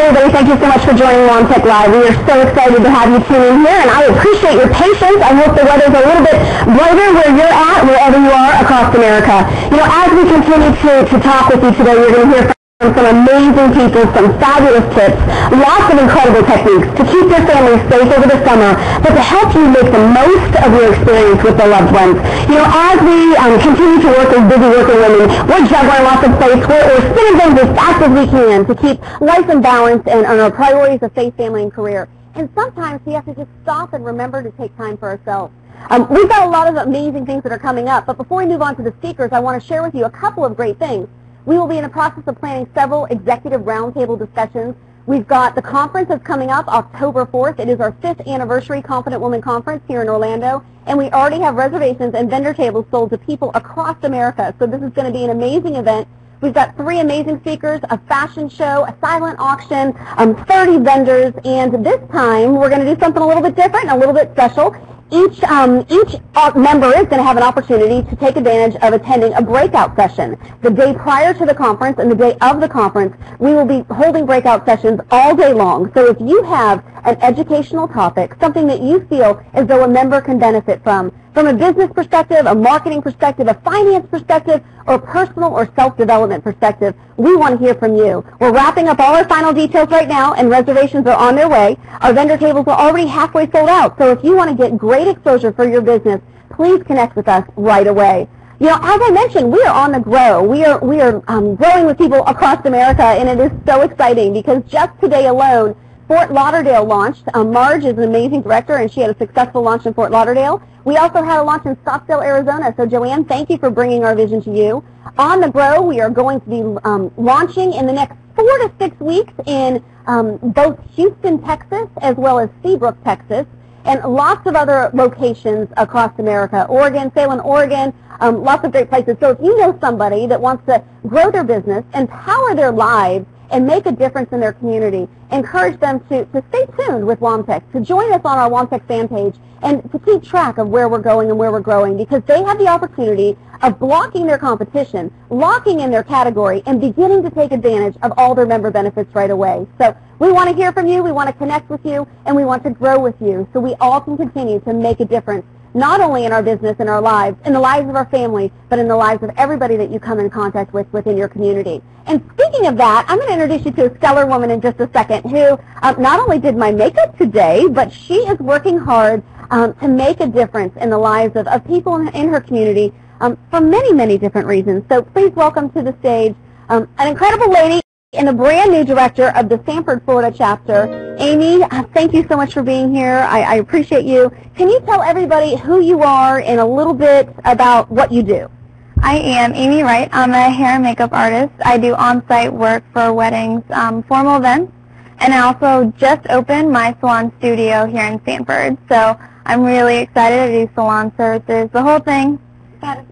everybody. Thank you so much for joining WOAMTEC Live. We are so excited to have you tune in here, and I appreciate your patience. I hope the weather's a little bit brighter where you're at, wherever you are across America. You know, as we continue to talk with you today, you're going to hear from some amazing people, some fabulous tips, lots of incredible techniques to keep your family safe over the summer, but to help you make the most of your experience with their loved ones. You know, as we continue to work as busy working women, we're juggling lots of plates, we're spinning things as fast as we can to keep life in balance and on our priorities of faith, family, and career. And sometimes we have to just stop and remember to take time for ourselves. We've got a lot of amazing things that are coming up, but before we move on to the speakers, I want to share with you a couple of great things. We will be in the process of planning several executive roundtable discussions. We've got the conference that's coming up October 4th. It is our 5th anniversary Confident Woman Conference here in Orlando, and we already have reservations and vendor tables sold to people across America. So this is going to be an amazing event. We've got 3 amazing speakers, a fashion show, a silent auction, 30 vendors, and this time we're going to do something a little bit different and a little bit special. Each member is going to have an opportunity to take advantage of attending a breakout session. The day prior to the conference and the day of the conference, we will be holding breakout sessions all day long. So if you have an educational topic, something that you feel as though a member can benefit from a business perspective, a marketing perspective, a finance perspective, or personal or self-development perspective, we want to hear from you. We're wrapping up all our final details right now, and reservations are on their way. Our vendor tables are already halfway sold out, so if you want to get great exposure for your business, please connect with us right away. You know, as I mentioned, we are on the grow. We are growing with people across America, and it is so exciting because just today alone, Fort Lauderdale launched. Marge is an amazing director, and she had a successful launch in Fort Lauderdale. We also had a launch in Scottsdale, Arizona. So, Joanne, thank you for bringing our vision to you. On the Grow, we are going to be launching in the next 4 to 6 weeks in both Houston, Texas, as well as Seabrook, Texas, and lots of other locations across America. Oregon, Salem, Oregon, lots of great places. So if you know somebody that wants to grow their business, empower their lives, and make a difference in their community, encourage them to stay tuned with WOAMTEC, to join us on our WOAMTEC fan page, and to keep track of where we're going and where we're growing, because they have the opportunity of blocking their competition, locking in their category, and beginning to take advantage of all their member benefits right away. So we want to hear from you, we want to connect with you, and we want to grow with you so we all can continue to make a difference, not only in our business and our lives, in the lives of our family, but in the lives of everybody that you come in contact with within your community. And speaking of that, I'm going to introduce you to a stellar woman in just a second who not only did my makeup today, but she is working hard to make a difference in the lives of people in her community for many, many different reasons. So please welcome to the stage an incredible lady and the brand new director of the Sanford, Florida chapter. Amy, thank you so much for being here. I appreciate you. Can you tell everybody who you are and a little bit about what you do? I am Amy Wright. I'm a hair and makeup artist. I do on-site work for weddings, formal events, and I also just opened my salon studio here in Sanford. So I'm really excited to do salon services, the whole thing.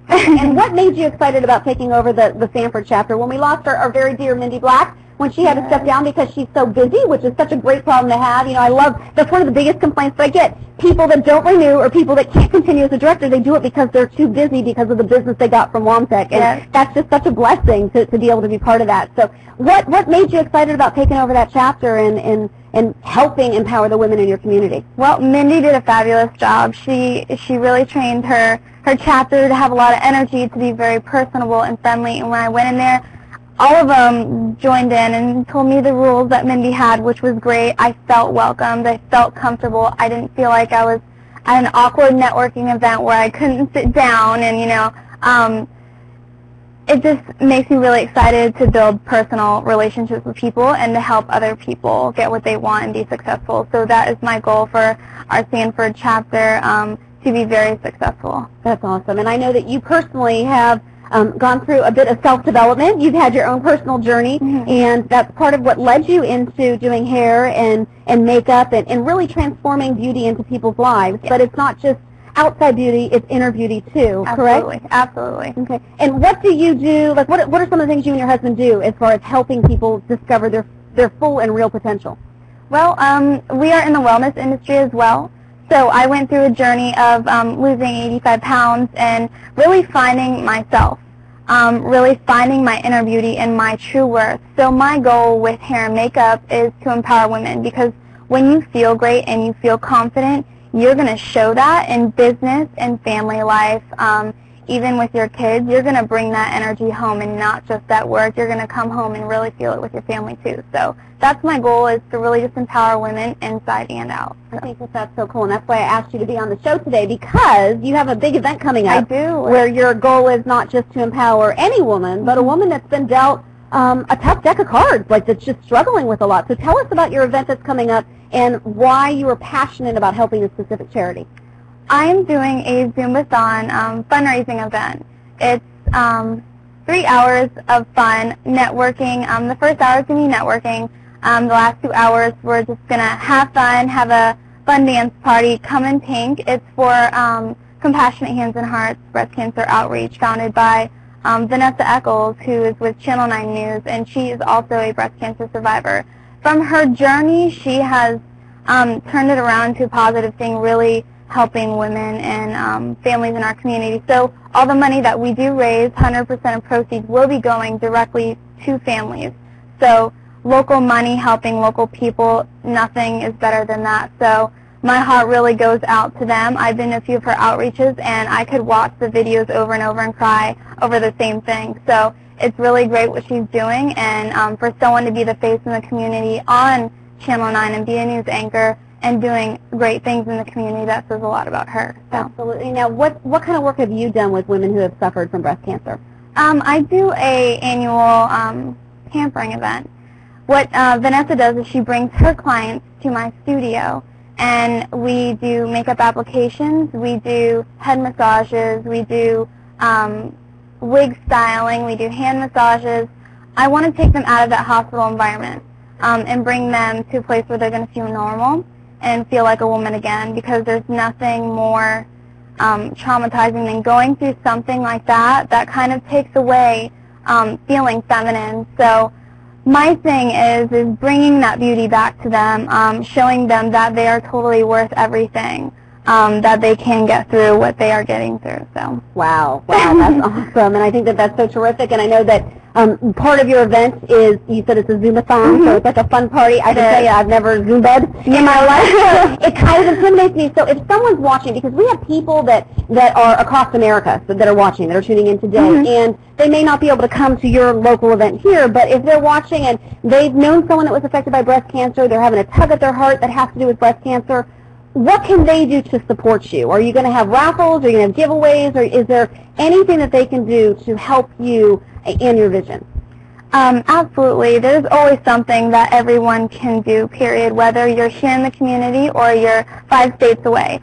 And what made you excited about taking over the Sanford chapter? When we lost our very dear Mindy Black, when she had to step down because she's so busy, which is such a great problem to have. You know, that's one of the biggest complaints that I get. People that don't renew or people that can't continue as a director, they do it because they're too busy because of the business they got from WOAMTEC. And that's just such a blessing to be able to be part of that. So what made you excited about taking over that chapter and helping empower the women in your community? Well, Mindy did a fabulous job. She really trained her chapter to have a lot of energy, to be very personable and friendly. And when I went in there, all of them joined in and told me the rules that Mindy had, which was great. I felt welcomed. I felt comfortable. I didn't feel like I was at an awkward networking event where I couldn't sit down. And, you know, it just makes me really excited to build personal relationships with people and to help other people get what they want and be successful. So that is my goal for our Sanford chapter, to be very successful. That's awesome. And I know that you personally have gone through a bit of self-development. You've had your own personal journey, and that's part of what led you into doing hair and makeup and really transforming beauty into people's lives. But it's not just outside beauty, it's inner beauty too, Absolutely. correct? Absolutely. Okay. And what do you do, like what are some of the things you and your husband do as far as helping people discover their full and real potential? Well, we are in the wellness industry as well. So I went through a journey of losing 85 pounds and really finding myself. really finding my inner beauty and my true worth. So my goal with hair and makeup is to empower women, because when you feel great and you feel confident, you're going to show that in business and family life. Even with your kids, you're going to bring that energy home, and not just at work. You're going to come home and really feel it with your family too. So that's my goal, is to really just empower women inside and out. I think that's so cool, and that's why I asked you to be on the show today, because you have a big event coming up. I do. Where your goal is not just to empower any woman, but a woman that's been dealt a tough deck of cards, like that's just struggling with a lot. So tell us about your event that's coming up and why you are passionate about helping a specific charity. I'm doing a Zumbathon fundraising event. It's 3 hours of fun, networking. The first hour is going to be networking. The last 2 hours, we're just going to have fun, have a fun dance party. Come in pink. It's for Compassionate Hands and Hearts Breast Cancer Outreach, founded by Vanessa Eccles, who is with Channel 9 News, and she is also a breast cancer survivor. From her journey, she has turned it around to a positive thing, really helping women and families in our community. So all the money that we do raise, 100% of proceeds, will be going directly to families. So local money helping local people, nothing is better than that. So my heart really goes out to them. I've been to a few of her outreaches, and I could watch the videos over and over and cry over the same thing. So it's really great what she's doing, and for someone to be the face in the community on Channel 9 and be a news anchor and doing great things in the community, that says a lot about her. So. Absolutely. Now, what kind of work have you done with women who have suffered from breast cancer? I do a annual pampering event. What Vanessa does is she brings her clients to my studio, and we do makeup applications, we do head massages, we do wig styling, we do hand massages. I want to take them out of that hospital environment and bring them to a place where they're going to feel normal and feel like a woman again, because there's nothing more traumatizing than going through something like that. That kind of takes away feeling feminine. So my thing is bringing that beauty back to them, showing them that they are totally worth everything, that they can get through what they are getting through. So wow, that's awesome, and I think that that's so terrific. And I know that part of your event is, you said it's a Zumbathon, so it's like a fun party. I can tell you, I've never Zumba'd in my life, so it kind of intimidates me. So if someone's watching, because we have people that are across America that are watching, that are tuning in today, and they may not be able to come to your local event here, but if they're watching and they've known someone that was affected by breast cancer, they're having a tug at their heart that has to do with breast cancer, what can they do to support you? Are you going to have raffles? Are you going to have giveaways? Or is there anything that they can do to help you in your vision? Absolutely. There's always something that everyone can do, period, whether you're here in the community or you're 5 states away.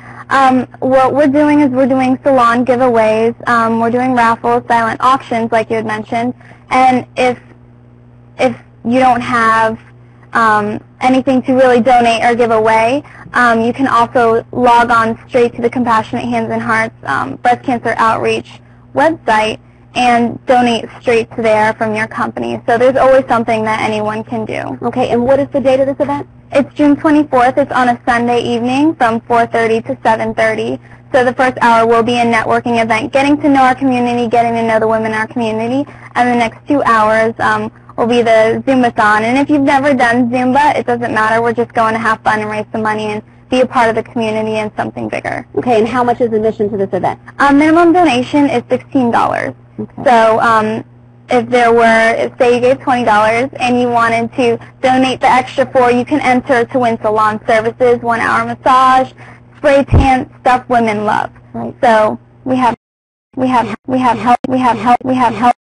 What we're doing is we're doing salon giveaways. We're doing raffles, silent auctions, like you had mentioned. And if you don't have anything to really donate or give away, you can also log on straight to the Compassionate Hands and Hearts Breast Cancer Outreach website and donate straight to there from your company. So there's always something that anyone can do. Okay, and what is the date of this event? It's June 24th. It's on a Sunday evening from 4:30 to 7:30. So the first hour will be a networking event, getting to know our community, getting to know the women in our community, and the next 2 hours will be the Zumbathon. And if you've never done Zumba, it doesn't matter. We're just going to have fun and raise some money and be a part of the community and something bigger. Okay, and how much is admission to this event? Minimum donation is $16. Okay. So if there were, say you gave $20 and you wanted to donate the extra $4, you can enter to win salon services, 1-hour massage, spray tan, stuff women love. Right. So we have help.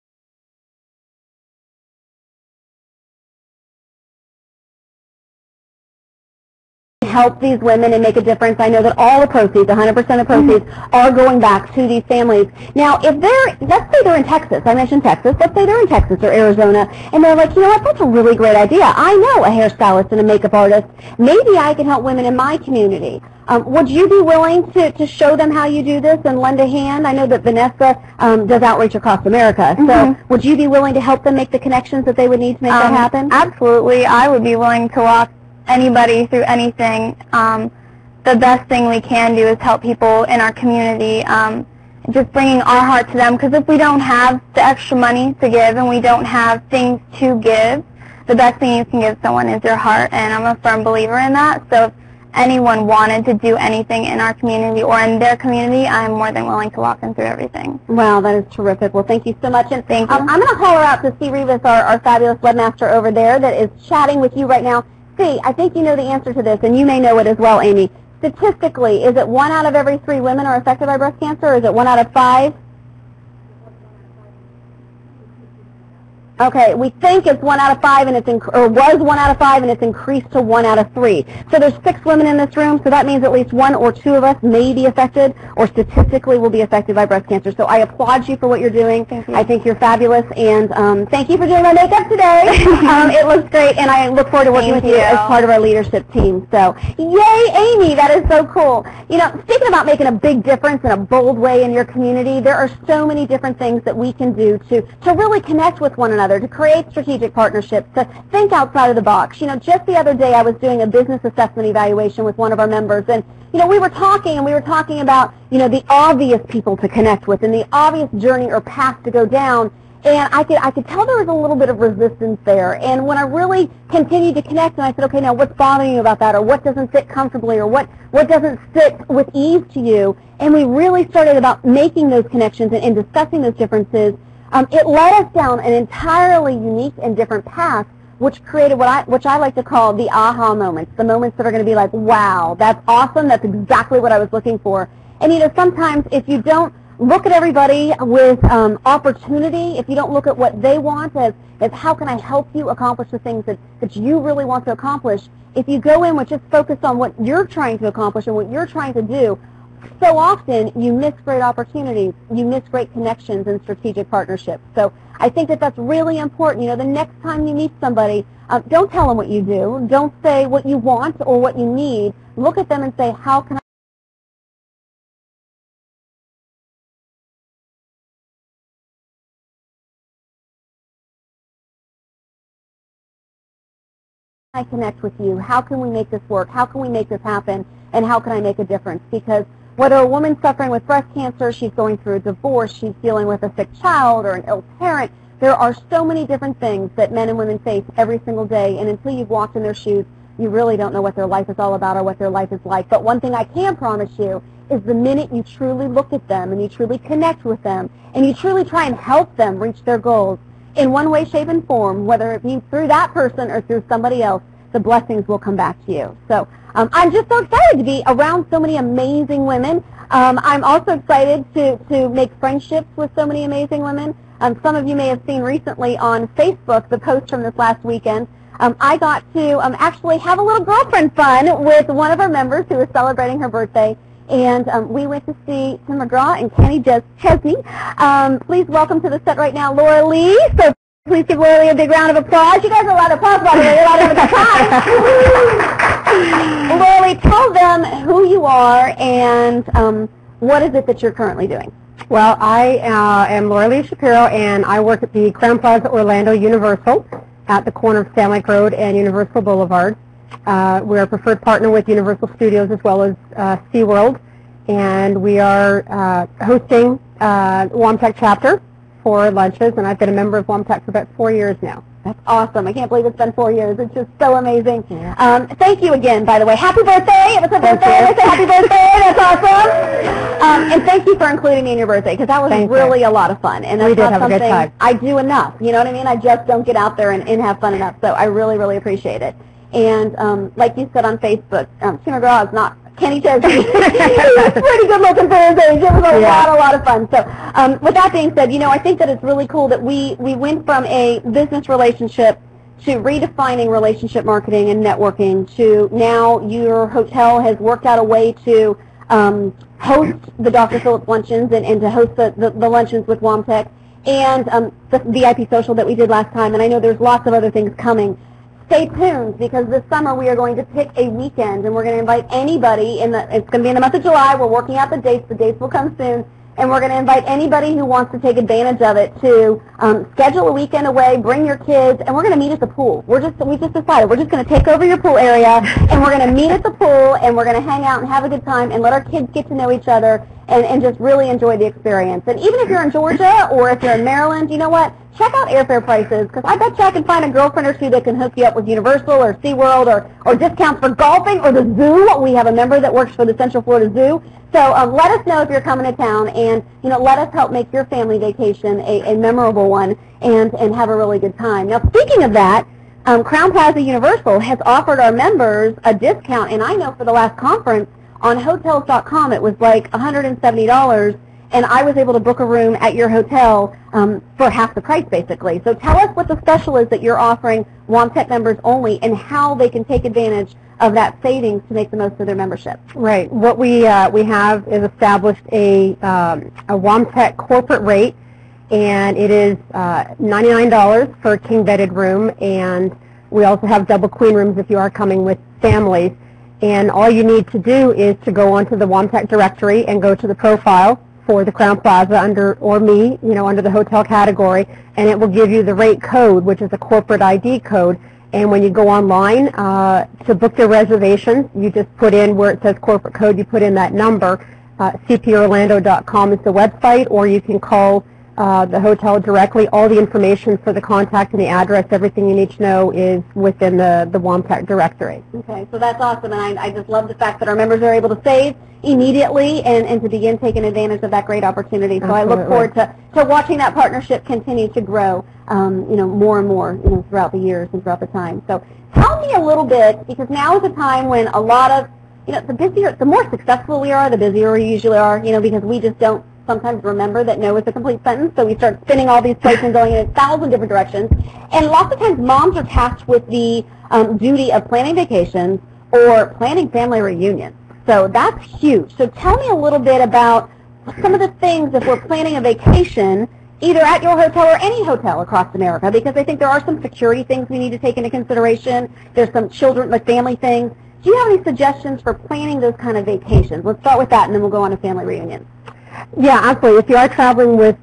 Help these women and make a difference. I know that all the proceeds, 100% of the proceeds, are going back to these families. Now, if let's say they're in Texas, I mentioned Texas, let's say they're in Texas or Arizona, and they're like, you know what, that's a really great idea. I know a hairstylist and a makeup artist. Maybe I can help women in my community. Would you be willing to show them how you do this and lend a hand? I know that Vanessa does outreach across America, so would you be willing to help them make the connections that they would need to make that happen? Absolutely. I would be willing to walk anybody through anything. The best thing we can do is help people in our community just bringing our heart to them, because if we don't have the extra money to give and we don't have things to give, the best thing you can give someone is your heart, and I'm a firm believer in that. So if anyone wanted to do anything in our community or in their community, I'm more than willing to walk them through everything. Wow, that is terrific. Well, thank you so much. And thank you. I'm going to holler out to C. Rivas, our fabulous webmaster over there that is chatting with you right now. C, I think you know the answer to this, and you may know it as well, Amy. Statistically, is it 1 out of every 3 women are affected by breast cancer, or is it 1 out of 5? Okay, we think it's 1 out of 5, and was 1 out of 5, and it's increased to 1 out of 3. So there's 6 women in this room, so that means at least 1 or 2 of us may be affected, or statistically will be affected by breast cancer. So I applaud you for what you're doing. Thank you. I think you're fabulous, and thank you for doing my makeup today. It looks great, and I look forward to working with you as part of our leadership team. So, yay, Amy! That is so cool. You know, speaking about making a big difference in a bold way in your community, there are so many different things that we can do to really connect with one another, to create strategic partnerships, to think outside of the box. You know, just the other day I was doing a business assessment evaluation with one of our members, and, you know, we were talking about, you know, the obvious people to connect with and the obvious journey or path to go down, and I could tell there was a little bit of resistance there. And when I really continued to connect, and I said, okay, now what's bothering you about that, or what doesn't fit comfortably, or what doesn't sit with ease to you, and we really started about making those connections and discussing those differences, it led us down an entirely unique and different path, which created which I like to call the aha moments, the moments that are going to be like, wow, that's awesome, that's exactly what I was looking for. And, you know, sometimes if you don't look at everybody with opportunity, if you don't look at what they want as how can I help you accomplish the things that you really want to accomplish, if you go in with just focus on what you're trying to accomplish and what you're trying to do, so often you miss great opportunities, you miss great connections and strategic partnerships. So I think that that's really important. You know, the next time you meet somebody, don't tell them what you do. Don't say what you want or what you need. Look at them and say, how can I connect with you? How can we make this work? How can we make this happen? And how can I make a difference? Because whether a woman's suffering with breast cancer, she's going through a divorce, she's dealing with a sick child or an ill parent, there are so many different things that men and women face every single day, and until you've walked in their shoes, you really don't know what their life is all about or what their life is like. But one thing I can promise you is the minute you truly look at them and you truly connect with them and you truly try and help them reach their goals in one way, shape, and form, whether it be through that person or through somebody else, the blessings will come back to you. So I'm just so excited to be around so many amazing women. I'm also excited to make friendships with so many amazing women. Some of you may have seen recently on Facebook the post from this last weekend. I got to actually have a little girlfriend fun with one of our members who was celebrating her birthday. And we went to see Tim McGraw and Kenny Chesney. Please welcome to the set right now, Lauralee. So please give Lauralee a big round of applause. You guys are allowed to applause, by the way. You're allowed to have a good time. Lauralee, tell them who you are and what is it that you're currently doing? Well, I am Lauralee Shapiro, and I work at the Crown Plaza Orlando Universal at the corner of Sand Lake Road and Universal Boulevard. We're a preferred partner with Universal Studios as well as SeaWorld, and we are hosting WOAMTEC chapter for lunches, and I've been a member of WOAMTEC for about 4 years now. That's awesome. I can't believe it's been 4 years. It's just so amazing. Yeah. Thank you again, by the way. Happy birthday. It was a birthday. I say happy birthday. That's awesome. And thank you for including me in your birthday, because that was really a lot of fun. And that's not something I do enough. You know what I mean? I just don't get out there and have fun enough. So I really, really appreciate it. And like you said on Facebook, Tim McGraw is not Kenny Chesney. He's pretty good looking for his age. It was a lot of fun. So with that being said, you know, I think that it's really cool that we went from a business relationship to redefining relationship marketing and networking to now your hotel has worked out a way to host the Dr. Phillips luncheons and to host the luncheons with WOAMTEC and the VIP social that we did last time. And I know there's lots of other things coming. Stay tuned, because this summer we are going to pick a weekend, and we're going to invite anybody. It's going to be in the month of July. We're working out the dates. The dates will come soon. and we're going to invite anybody who wants to take advantage of it to schedule a weekend away, bring your kids, and we're going to meet at the pool. We just decided we're just going to take over your pool area, and we're going to meet at the pool, and we're going to hang out and have a good time and let our kids get to know each other and just really enjoy the experience. And even if you're in Georgia or if you're in Maryland, you know what? Check out airfare prices, because I bet you I can find a girlfriend or two that can hook you up with Universal or SeaWorld or discounts for golfing or the zoo. We have a member that works for the Central Florida Zoo. So let us know if you're coming to town, and let us help make your family vacation a memorable one and have a really good time. Now, speaking of that, Crown Plaza Universal has offered our members a discount, and I know for the last conference on Hotels.com it was like $170, and I was able to book a room at your hotel for half the price, basically. So tell us what the special is that you're offering WOAMTEC members only, and how they can take advantage of that savings to make the most of their membership. Right. What we have is established a WOAMTEC corporate rate, and it is $99 for a king-bedded room, and we also have double queen rooms if you are coming with families. And all you need to do is to go onto the WOAMTEC directory and go to the profile for the Crown Plaza under the hotel category, and it will give you the rate code, which is a corporate ID code. And when you go online to book your reservations, you just put in where it says corporate code, you put in that number. cporlando.com is the website, or you can call the hotel directly. All the information for the contact and the address, everything you need to know is within the WOAMTEC directory. Okay, so that's awesome, and I just love the fact that our members are able to save immediately and to begin taking advantage of that great opportunity. So Absolutely. I look forward to watching that partnership continue to grow, more and more, throughout the years and throughout the time. So tell me a little bit, because now is a time when a lot of, the more successful we are, the busier we usually are, because we just don't sometimes remember that no is a complete sentence, so we start spinning all these plates and going in 1,000 different directions. And lots of times moms are tasked with the duty of planning vacations or planning family reunions. So that's huge. So tell me a little bit about some of the things if we're planning a vacation, either at your hotel or any hotel across America, because I think there are some security things we need to take into consideration. There's some children, family things. Do you have any suggestions for planning those kind of vacations? Let's start with that, and then we'll go on to family reunions. Yeah, absolutely. If you are traveling with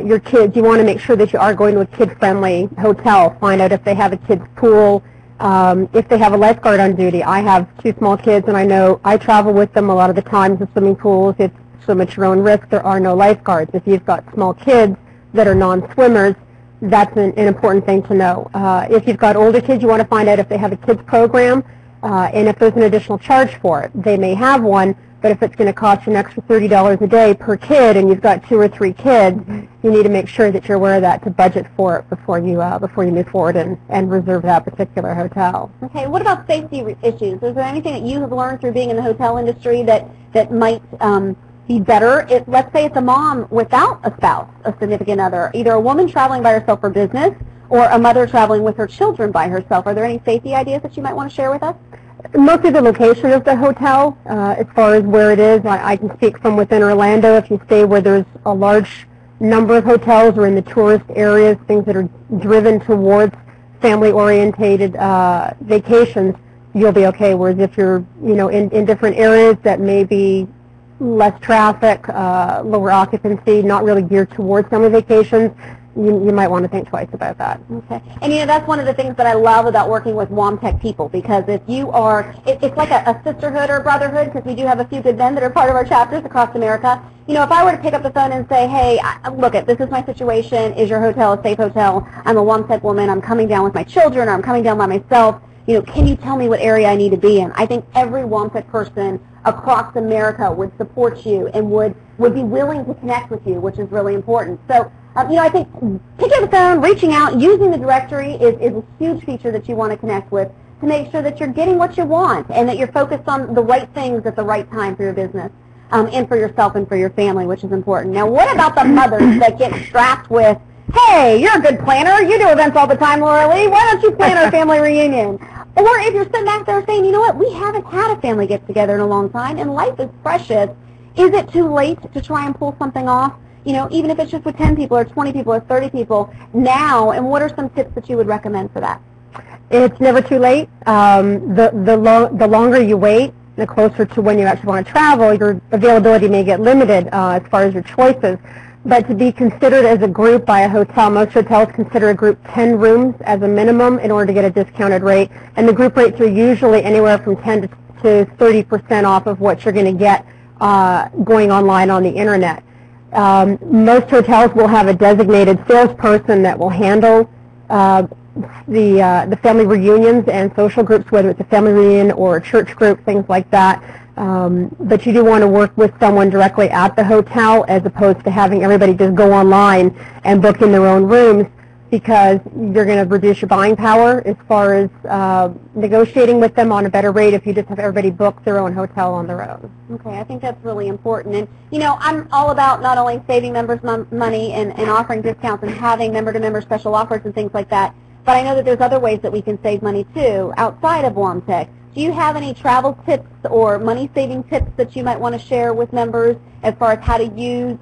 your kids, you want to make sure that you are going to a kid-friendly hotel. Find out if they have a kids' pool, if they have a lifeguard on duty. I have 2 small kids, and I know I travel with them a lot of the times. The swimming pools, it's swim at your own risk. There are no lifeguards. If you've got small kids that are non-swimmers, that's an important thing to know. If you've got older kids, you want to find out if they have a kids program, and if there's an additional charge for it. They may have one, but if it's going to cost you an extra $30 a day per kid, and you've got 2 or 3 kids, you need to make sure that you're aware of that to budget for it before you move forward and reserve that particular hotel. Okay, what about safety issues? Is there anything that you have learned through being in the hotel industry that might be better if, let's say, it's a mom without a spouse, a significant other, either a woman traveling by herself for business or a mother traveling with her children by herself? Are there any safety ideas that you might want to share with us? Mostly the location of the hotel, as far as where it is. I can speak from within Orlando. If you stay where there's a large number of hotels or in the tourist areas, things that are driven towards family-orientated vacations, you'll be okay. Whereas if you're, in different areas that may be less traffic, lower occupancy, not really geared towards family vacations, you might want to think twice about that. Okay. And that's one of the things that I love about working with WOAMTEC people, because if you are, it's like a sisterhood or brotherhood, because we do have a few good men that are part of our chapters across America. If I were to pick up the phone and say, hey, look, this is my situation. Is your hotel a safe hotel? I'm a WOAMTEC woman. I'm coming down with my children, or I'm coming down by myself. Can you tell me what area I need to be in? I think every WOAMTEC person across America would support you and would be willing to connect with you, which is really important. So, I think picking up the phone, reaching out, using the directory is a huge feature that you want to connect with to make sure that you're getting what you want and that you're focused on the right things at the right time for your business and for yourself and for your family, which is important. Now, what about the mothers that get strapped with, hey, you're a good planner, you do events all the time, Lauralee, why don't you plan our family reunion? Or if you're sitting back there saying, you know what, we haven't had a family get-together in a long time and life is precious, is it too late to try and pull something off? Even if it's just with 10 people or 20 people or 30 people now, and what are some tips that you would recommend for that? It's never too late. The longer you wait, the closer to when you actually want to travel, your availability may get limited as far as your choices. But to be considered as a group by a hotel, most hotels consider a group 10 rooms as a minimum in order to get a discounted rate. And the group rates are usually anywhere from 10 to 30% off of what you're going to get going online on the internet. Most hotels will have a designated salesperson that will handle the family reunions and social groups, whether it's a family reunion or a church group, things like that. But you do want to work with someone directly at the hotel as opposed to having everybody just go online and book in their own rooms, because you're going to reduce your buying power as far as negotiating with them on a better rate if you just have everybody book their own hotel on their own. Okay, I think that's really important. And, you know, I'm all about not only saving members money and offering discounts and having member-to-member special offers and things like that, but I know that there's other ways that we can save money, too, outside of WOAMTEC. Do you have any travel tips or money-saving tips that you might want to share with members as far as how to use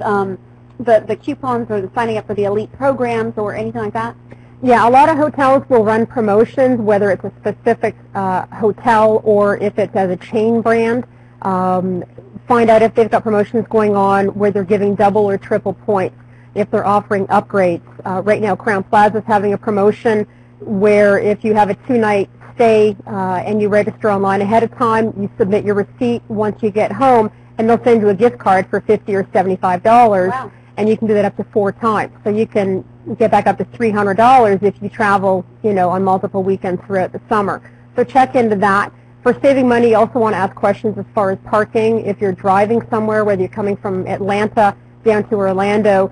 the coupons or the signing up for the elite programs or anything like that? Yeah, a lot of hotels will run promotions, whether it's a specific hotel or if it's as a chain brand. Find out if they've got promotions going on where they're giving double or triple points, if they're offering upgrades. Right now, Crown Plaza is having a promotion where if you have a 2-night stay and you register online ahead of time, you submit your receipt once you get home, and they'll send you a gift card for $50 or $75. Wow. And you can do that up to 4 times. So you can get back up to $300 if you travel, you know, on multiple weekends throughout the summer. So check into that. For saving money, you also want to ask questions as far as parking. If you're driving somewhere, whether you're coming from Atlanta down to Orlando,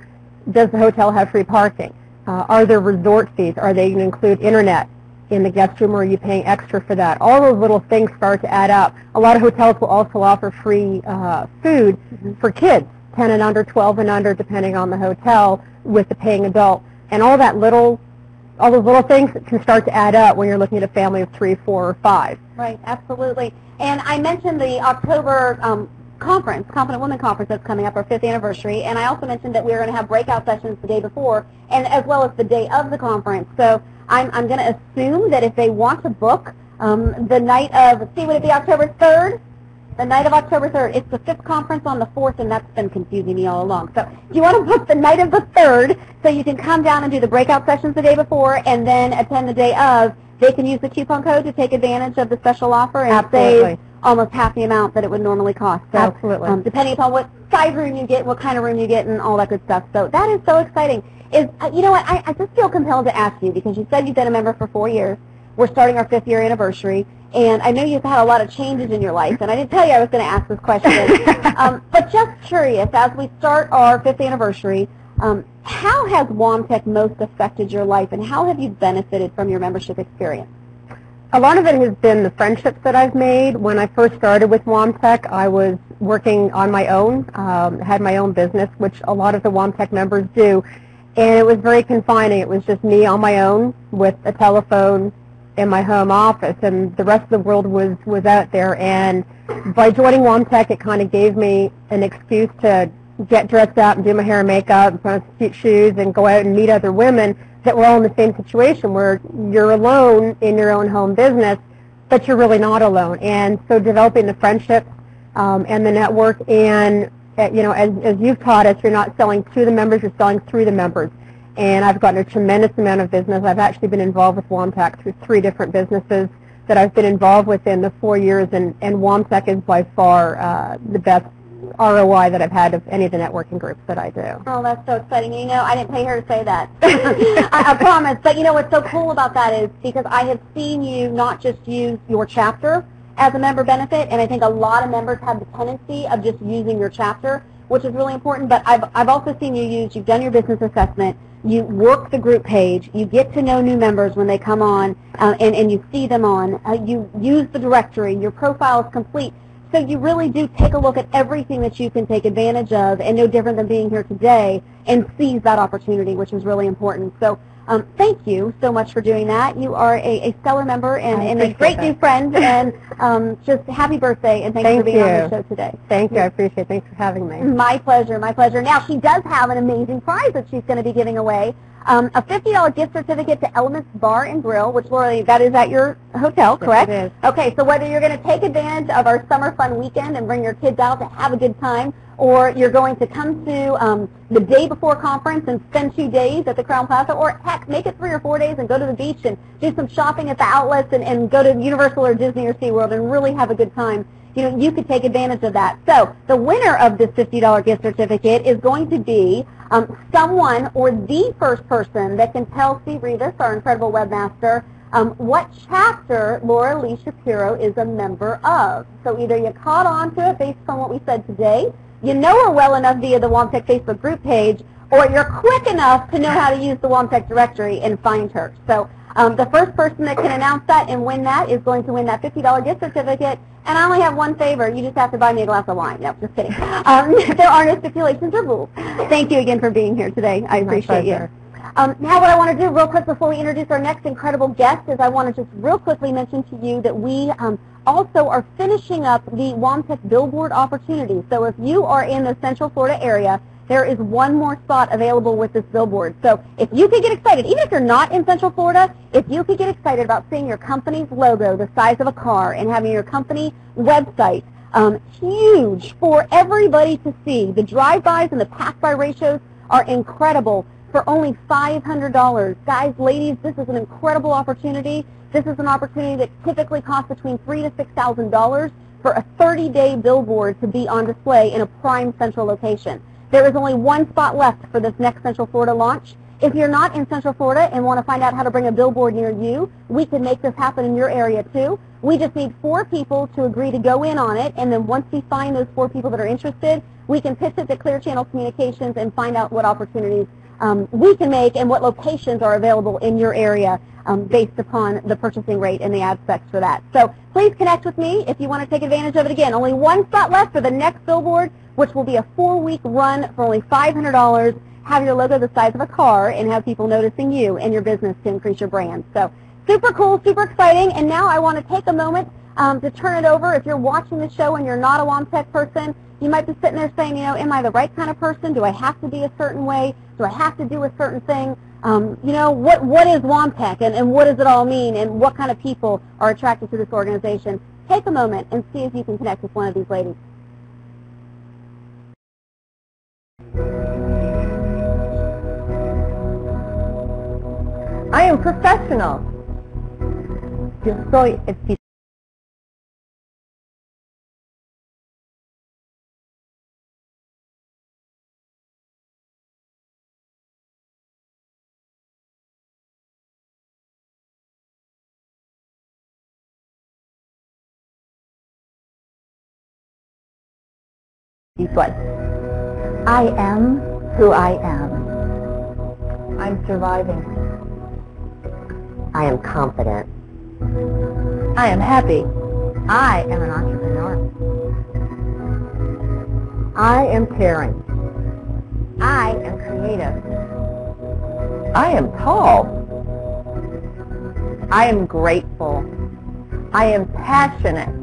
does the hotel have free parking? Are there resort fees? Are they going to include internet in the guest room, or are you paying extra for that? All those little things start to add up. A lot of hotels will also offer free food for kids, 10 and under, 12 and under, depending on the hotel, with the paying adult. And all those little things can start to add up when you're looking at a family of 3, 4, or 5. Right, absolutely. And I mentioned the October conference, Confident Women Conference, that's coming up, our 5th anniversary, and I also mentioned that we are going to have breakout sessions the day before, and as well as the day of the conference. So I'm going to assume that if they want to book the night of, would it be October 3rd? The night of October 3rd. It's the 5th conference on the 4th, and that's been confusing me all along. So if you want to book the night of the 3rd, so you can come down and do the breakout sessions the day before, and then attend the day of, they can use the coupon code to take advantage of the special offer and save almost half the amount that it would normally cost. So, absolutely. Depending upon what size room you get, what kind of room you get, and all that good stuff. So that is so exciting. You know what, I just feel compelled to ask you, because you said you've been a member for 4 years. We're starting our 5th year anniversary, and I know you've had a lot of changes in your life, and I didn't tell you I was going to ask this question. But just curious, as we start our 5th anniversary, how has WOAMTEC most affected your life, and how have you benefited from your membership experience? A lot of it has been the friendships that I've made. When I first started with WOAMTEC, I was working on my own, had my own business, which a lot of the WOAMTEC members do, and it was very confining. It was just me on my own with a telephone in my home office, and the rest of the world was out there. And by joining WOAMTEC, it kind of gave me an excuse to get dressed up and do my hair and makeup and put on cute shoes and go out and meet other women that were all in the same situation, where you're alone in your own home business, but you're really not alone. And so developing the friendships and the network, and you know, as you've taught us, you're not selling to the members, you're selling through the members. And I've gotten a tremendous amount of business. I've actually been involved with WOAMTEC through 3 different businesses that I've been involved with in the 4 years, and WOAMTEC is by far the best ROI that I've had of any of the networking groups that I do. Oh, that's so exciting. You know, I didn't pay her to say that. I promise. But you know what's so cool about that is because I have seen you not just use your chapter as a member benefit, and I think a lot of members have the tendency of just using your chapter, which is really important, but I've also seen you've done your business assessment, you work the group page, you get to know new members when they come on, and you see them on, you use the directory, your profile is complete. So you really do take a look at everything that you can take advantage of, and no different than being here today, and seize that opportunity, which is really important. So thank you so much for doing that. You are a stellar member and a great new friend, and just happy birthday, and thanks for being on the show today. Thank you. I appreciate it. Thanks for having me. My pleasure, my pleasure. Now, she does have an amazing prize that she's going to be giving away. a $50 gift certificate to Elements Bar and Grill, which, Lauralee, that is at your hotel, correct? Yes, it is. Okay, so whether you're going to take advantage of our summer fun weekend and bring your kids out to have a good time, or you're going to come to the day before conference and spend 2 days at the Crown Plaza, or heck, make it 3 or 4 days and go to the beach and do some shopping at the outlets and go to Universal or Disney or SeaWorld and really have a good time, you could take advantage of that. So the winner of this $50 gift certificate is going to be someone or the first person that can tell Steve Rivas, our incredible webmaster, what chapter Lauralee Shapiro is a member of. So either you caught on to it based on what we said today, you know her well enough via the WOAMTEC Facebook group page, or you're quick enough to know how to use the WOAMTEC directory and find her. So the first person that can announce that and win that is going to win that $50 gift certificate. And I only have one favor. You just have to buy me a glass of wine. No, just kidding. There are no stipulations or rules. Thank you again for being here today. I appreciate you. Now what I want to do real quick before we introduce our next incredible guest is I want to just real quickly mention to you that we also are finishing up the WOAMTEC billboard opportunity. So if you are in the Central Florida area, there is one more spot available with this billboard. So if you could get excited, even if you're not in Central Florida, if you could get excited about seeing your company's logo the size of a car and having your company website huge for everybody to see, the drive-bys and the pass-by ratios are incredible for only $500. Guys, ladies, this is an incredible opportunity. This is an opportunity that typically costs between $3,000 to $6,000 for a 30-day billboard to be on display in a prime central location. There is only one spot left for this next Central Florida launch. If you're not in Central Florida and want to find out how to bring a billboard near you, we can make this happen in your area too. We just need 4 people to agree to go in on it, and then once we find those 4 people that are interested, we can pitch it to Clear Channel Communications and find out what opportunities we can make and what locations are available in your area based upon the purchasing rate and the ad specs for that. So please connect with me if you want to take advantage of it. Again, only one spot left for the next billboard, which will be a 4-week run for only $500. Have your logo the size of a car and have people noticing you and your business to increase your brand. So super cool, super exciting. And now I want to take a moment to turn it over. If you're watching the show and you're not a WOAMTEC person, you might be sitting there saying, am I the right kind of person? Do I have to be a certain way? Do I have to do a certain thing? What is WOAMTEC and what does it all mean and what kind of people are attracted to this organization? Take a moment and see if you can connect with one of these ladies. I am professional. Yo soy eficiente. I am who I am. I'm surviving. I am confident. I am happy. I am an entrepreneur. I am caring. I am creative. I am tall. I am grateful. I am passionate.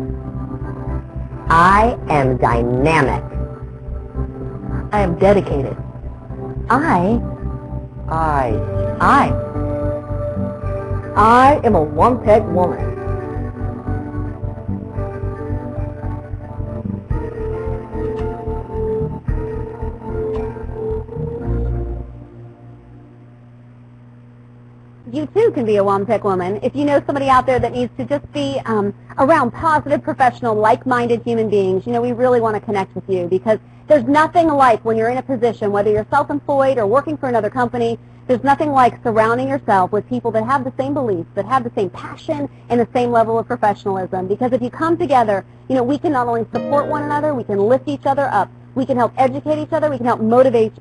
I am dynamic. I am dedicated. I am a WOAMTEC woman. You too can be a WOAMTEC woman. If you know somebody out there that needs to just be around positive, professional, like-minded human beings, we really want to connect with you because there's nothing like when you're in a position, whether you're self-employed or working for another company, there's nothing like surrounding yourself with people that have the same beliefs, that have the same passion and the same level of professionalism. Because if you come together, we can not only support one another, we can lift each other up, we can help educate each other, we can help motivate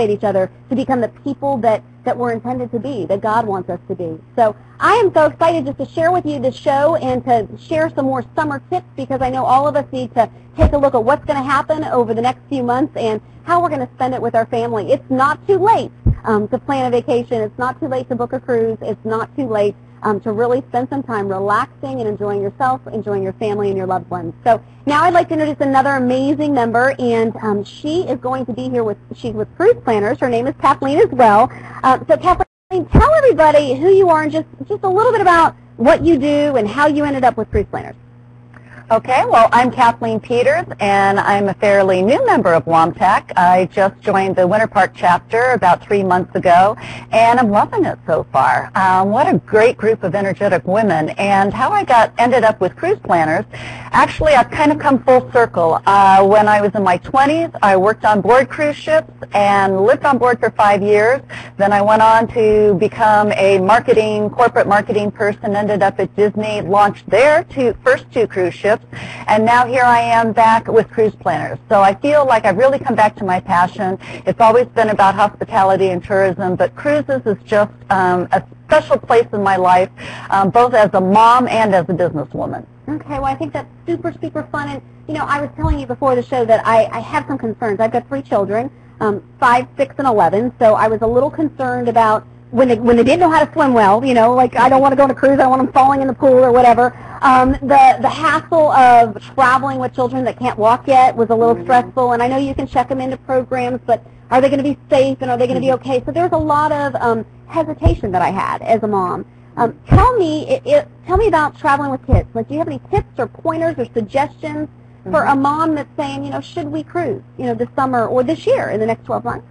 each other to become the people that we're intended to be, that God wants us to be. So I am so excited just to share with you this show and to share some more summer tips because I know all of us need to take a look at what's going to happen over the next few months and how we're going to spend it with our family. It's not too late to plan a vacation. It's not too late to book a cruise. It's not too late to really spend some time relaxing and enjoying yourself, enjoying your family and your loved ones. So now I'd like to introduce another amazing member, and she is going to be here she's with Cruise Planners. Her name is Kathleen as well. So Kathleen, tell everybody who you are and just a little bit about what you do and how you ended up with Cruise Planners. Okay, well, I'm Kathleen Peters, and I'm a fairly new member of WOAMTEC. I just joined the Winter Park chapter about 3 months ago, and I'm loving it so far. What a great group of energetic women, and how I ended up with Cruise Planners. Actually, I've kind of come full circle. When I was in my 20s, I worked on board cruise ships and lived on board for 5 years. Then I went on to become a corporate marketing person, ended up at Disney, launched their first two cruise ships, and now here I am back with Cruise Planners. So I feel like I've really come back to my passion. It's always been about hospitality and tourism, but cruises is just a special place in my life, both as a mom and as a businesswoman. Okay, well, I think that's super, super fun. And, you know, I was telling you before the show that I have some concerns. I've got 3 children, 5, 6, and 11, so I was a little concerned about when they didn't know how to swim well, you know, like I don't want to go on a cruise, I don't want them falling in the pool or whatever. The hassle of traveling with children that can't walk yet was a little stressful, and I know you can check them into programs, but are they going to be safe and are they going to be okay? So there's a lot of hesitation that I had as a mom. Tell me about traveling with kids. Like, do you have any tips or pointers or suggestions for a mom that's saying, you know, should we cruise, you know, this summer or this year in the next 12 months?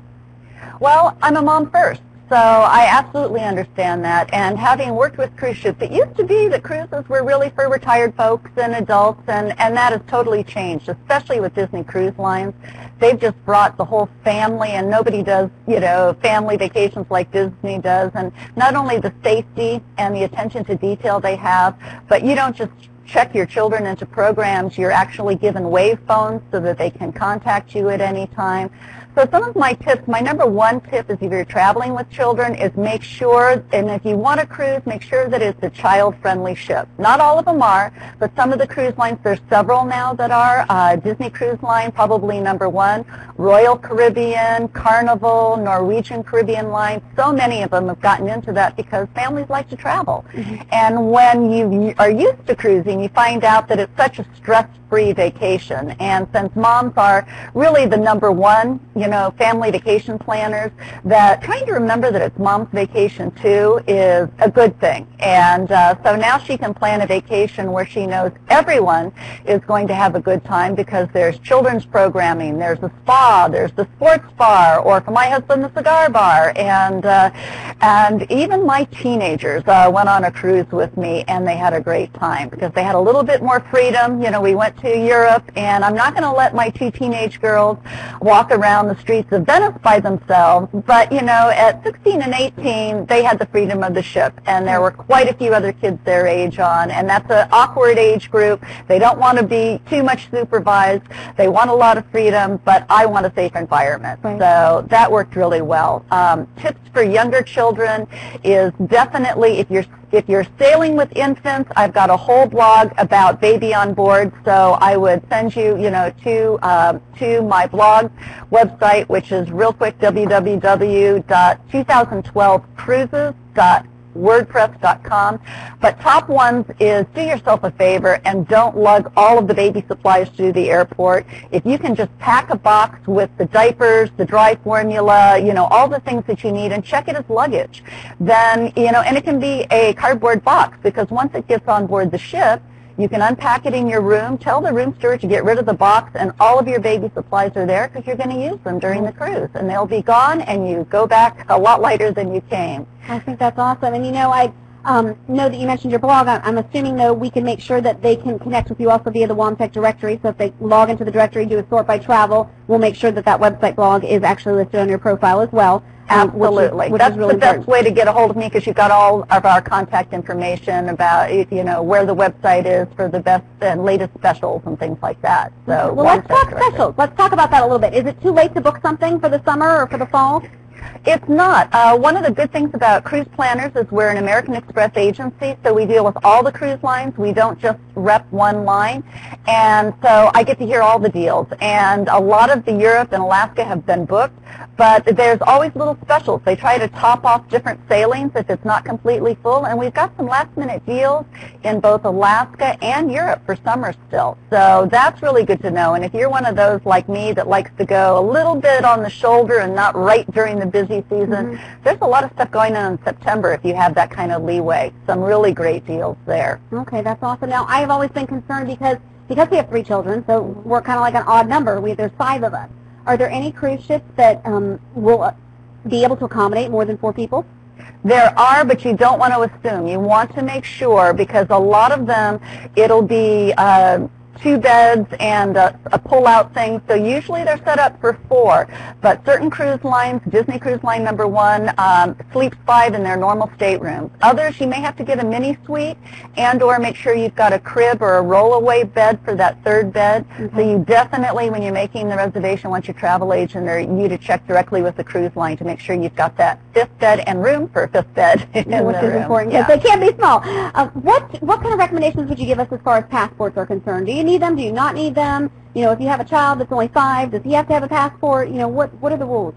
Well, I'm a mom first. So I absolutely understand that, and having worked with cruise ships, it used to be that cruises were really for retired folks and adults, and that has totally changed, especially with Disney Cruise Lines. They've just brought the whole family, and nobody does, you know, family vacations like Disney does, and not only the safety and the attention to detail they have, but you don't just check your children into programs, you're actually given wave phones so that they can contact you at any time. So some of my tips, my number 1 tip is if you're traveling with children is make sure, and if you want to cruise, make sure that it's a child-friendly ship. Not all of them are, but some of the cruise lines, there's several now that are. Disney Cruise Line, probably number 1. Royal Caribbean, Carnival, Norwegian Caribbean Line, so many of them have gotten into that because families like to travel. And when you are used to cruising, you find out that it's such a stress-free vacation. And since moms are really the number 1, you know, family vacation planners, that trying to remember that it's mom's vacation too is a good thing. And so now she can plan a vacation where she knows everyone is going to have a good time because there's children's programming, there's a spa, there's the sports bar, or for my husband, the cigar bar. And even my teenagers went on a cruise with me, and they had a great time because they had a little bit more freedom. You know, we went to Europe, and I'm not going to let my 2 teenage girls walk around the streets of Venice by themselves, but, you know, at 16 and 18, they had the freedom of the ship, and there were quite a few other kids their age on, and that's an awkward age group. They don't want to be too much supervised. They want a lot of freedom, but I want a safe environment. Right. So that worked really well. Tips for younger children is definitely, if you're sailing with infants, I've got a whole blog about baby on board, so I would send you, you know, to my blog website, which is real quick, www.2012cruises.wordpress.com. But top ones is do yourself a favor and don't lug all of the baby supplies to the airport. If you can just pack a box with the diapers, the dry formula, you know, all the things that you need, and check it as luggage, then, you know, and it can be a cardboard box, because once it gets on board the ship, you can unpack it in your room, tell the room steward to get rid of the box, and all of your baby supplies are there because you're going to use them during the cruise, and they'll be gone, and you go back a lot lighter than you came. I think that's awesome. And, you know, I know that you mentioned your blog. I'm assuming, though, we can make sure that they can connect with you also via the WOAMTEC directory. So if they log into the directory, do a sort by travel, we'll make sure that that website blog is actually listed on your profile as well. Absolutely. That's the best way to get a hold of me, because you've got all of our contact information about, you know, where the website is for the best and latest specials and things like that. So, well, let's talk specials. Let's talk about that a little bit. Is it too late to book something for the summer or for the fall? It's not. One of the good things about Cruise Planners is we're an American Express agency, so we deal with all the cruise lines. We don't just rep one line. And so I get to hear all the deals. And a lot of the Europe and Alaska have been booked, but there's always little specials. They try to top off different sailings if it's not completely full. And we've got some last-minute deals in both Alaska and Europe for summer still. So that's really good to know. And if you're one of those like me that likes to go a little bit on the shoulder and not right during the busy season, there's a lot of stuff going on in September if you have that kind of leeway. Some really great deals there. Okay, that's awesome. Now, I have always been concerned because we have 3 children, so we're kind of like an odd number. There's 5 of us. Are there any cruise ships that will be able to accommodate more than 4 people? There are, but you don't want to assume. You want to make sure, because a lot of them, it'll be 2 beds and a pull-out thing, so usually they're set up for 4. But certain cruise lines, Disney Cruise Line number 1, sleeps 5 in their normal staterooms. Others, you may have to get a mini suite and or make sure you've got a crib or a roll-away bed for that 3rd bed. So you definitely, when you're making the reservation, want your travel agent or you to check directly with the cruise line to make sure you've got that 5th bed and room for a 5th bed in the Which is room. important, because they can't be small. What kind of recommendations would you give us as far as passports are concerned? Do you need them? Do you not need them? You know, if you have a child that's only 5, does he have to have a passport? You know, what are the rules?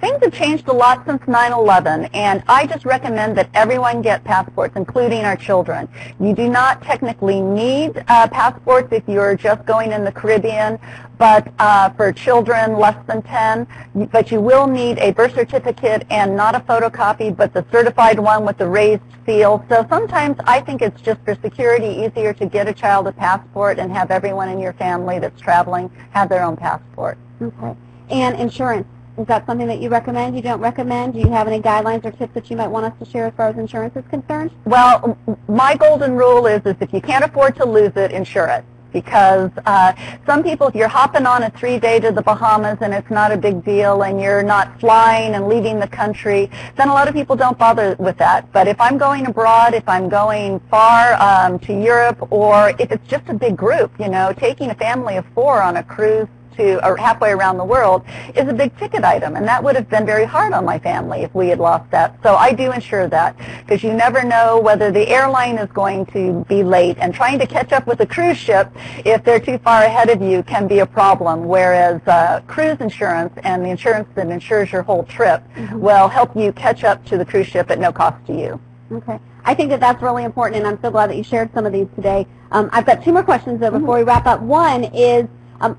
Things have changed a lot since 9/11, and I just recommend that everyone get passports, including our children. You do not technically need passports if you're just going in the Caribbean, but for children less than 10, but you will need a birth certificate and not a photocopy, but the certified one with the raised seal. So sometimes I think it's just for security easier to get a child a passport and have everyone in your family that's traveling have their own passport. Okay. And insurance. Is that something that you recommend, you don't recommend? Do you have any guidelines or tips that you might want us to share as far as insurance is concerned? Well, my golden rule is if you can't afford to lose it, insure it. Because some people, if you're hopping on a 3-day to the Bahamas and it's not a big deal and you're not flying and leaving the country, then a lot of people don't bother with that. But if I'm going abroad, if I'm going far to Europe, or if it's just a big group, you know, taking a family of 4 on a cruise or halfway around the world is a big ticket item, and that would have been very hard on my family if we had lost that. So I do insure that, because you never know whether the airline is going to be late, and trying to catch up with a cruise ship if they're too far ahead of you can be a problem, whereas cruise insurance and the insurance that insures your whole trip will help you catch up to the cruise ship at no cost to you. Okay. I think that that's really important, and I'm so glad that you shared some of these today. I've got 2 more questions, though, before we wrap up. One is,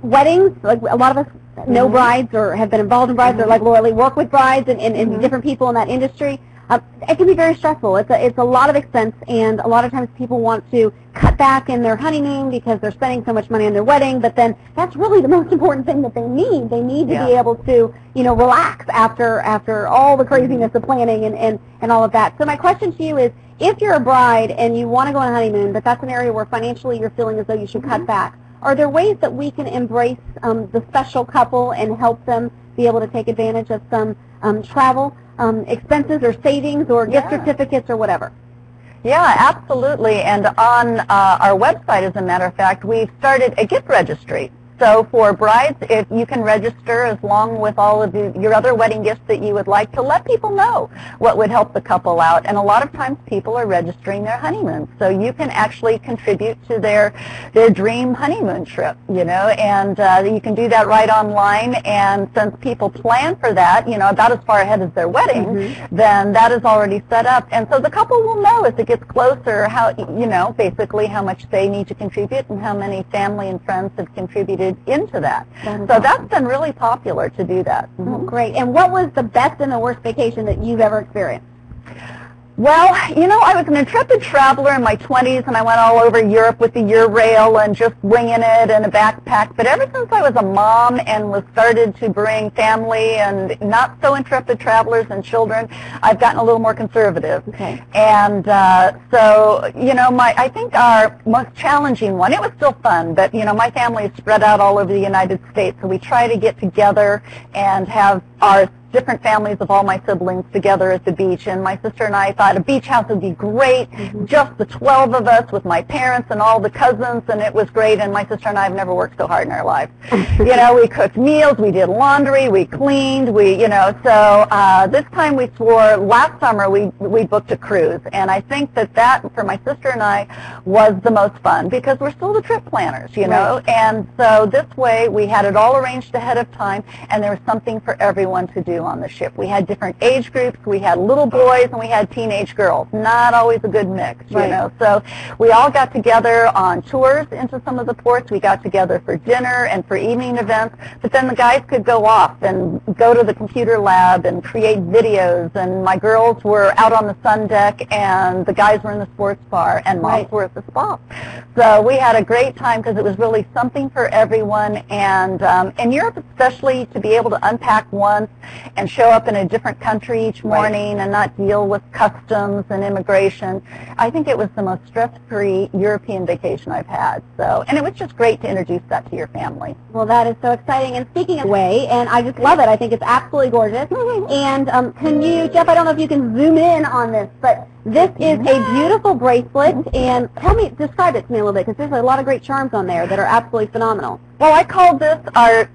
weddings, like a lot of us know brides or have been involved in brides or like Lauralee work with brides and different people in that industry. It can be very stressful. It's a lot of expense, and a lot of times people want to cut back in their honeymoon because they're spending so much money on their wedding, but then that's really the most important thing that they need. They need to be able to, you know, relax after all the craziness of planning and all of that. So my question to you is, if you're a bride and you want to go on a honeymoon, but that's an area where financially you're feeling as though you should cut back, are there ways that we can embrace the special couple and help them be able to take advantage of some travel expenses or savings or gift certificates or whatever? Yeah, absolutely. And on our website, as a matter of fact, we've started a gift registry. So for brides, if you can register along with all of your other wedding gifts that you would like, to let people know what would help the couple out. And a lot of times people are registering their honeymoon. So you can actually contribute to their dream honeymoon trip, you know, and you can do that right online. And since people plan for that, you know, about as far ahead as their wedding, then that is already set up. And so the couple will know as it gets closer how, you know, basically how much they need to contribute and how many family and friends have contributed into that. That's been really popular to do that. Oh, great. And what was the best and the worst vacation that you've ever experienced? Well, you know, I was an intrepid traveler in my 20s, and I went all over Europe with the Eurail and just winging it in a backpack. But ever since I was a mom and was started to bring family and not so intrepid travelers and children, I've gotten a little more conservative. Okay. And so, you know, I think our most challenging one, it was still fun, but, you know, my family is spread out all over the United States, so we try to get together and have our different families of all my siblings together at the beach, and my sister and I thought a beach house would be great, just the 12 of us with my parents and all the cousins, and it was great, and my sister and I have never worked so hard in our lives. You know, we cooked meals, we did laundry, we cleaned, so this time we swore, last summer we booked a cruise, and I think that for my sister and I was the most fun, because we're still the trip planners, you know, and so this way we had it all arranged ahead of time, and there was something for everyone to do on the ship. We had different age groups, we had little boys, and we had teenage girls. Not always a good mix, you know, so we all got together on tours into some of the ports. We got together for dinner and for evening events, but then the guys could go off and go to the computer lab and create videos, and my girls were out on the sun deck, and the guys were in the sports bar, and moms were at the spa. So we had a great time, because it was really something for everyone, and in Europe especially, to be able to unpack once and show up in a different country each morning and not deal with customs and immigration, I think it was the most stress-free European vacation I've had. So, and it was just great to introduce that to your family. Well, that is so exciting. And speaking of way, and I just love it. I think it's absolutely gorgeous. And can you, Jeff, I don't know if you can zoom in on this, but this is a beautiful bracelet, and describe it to me a little bit, because there's a lot of great charms on there that are absolutely phenomenal. Well, I call this our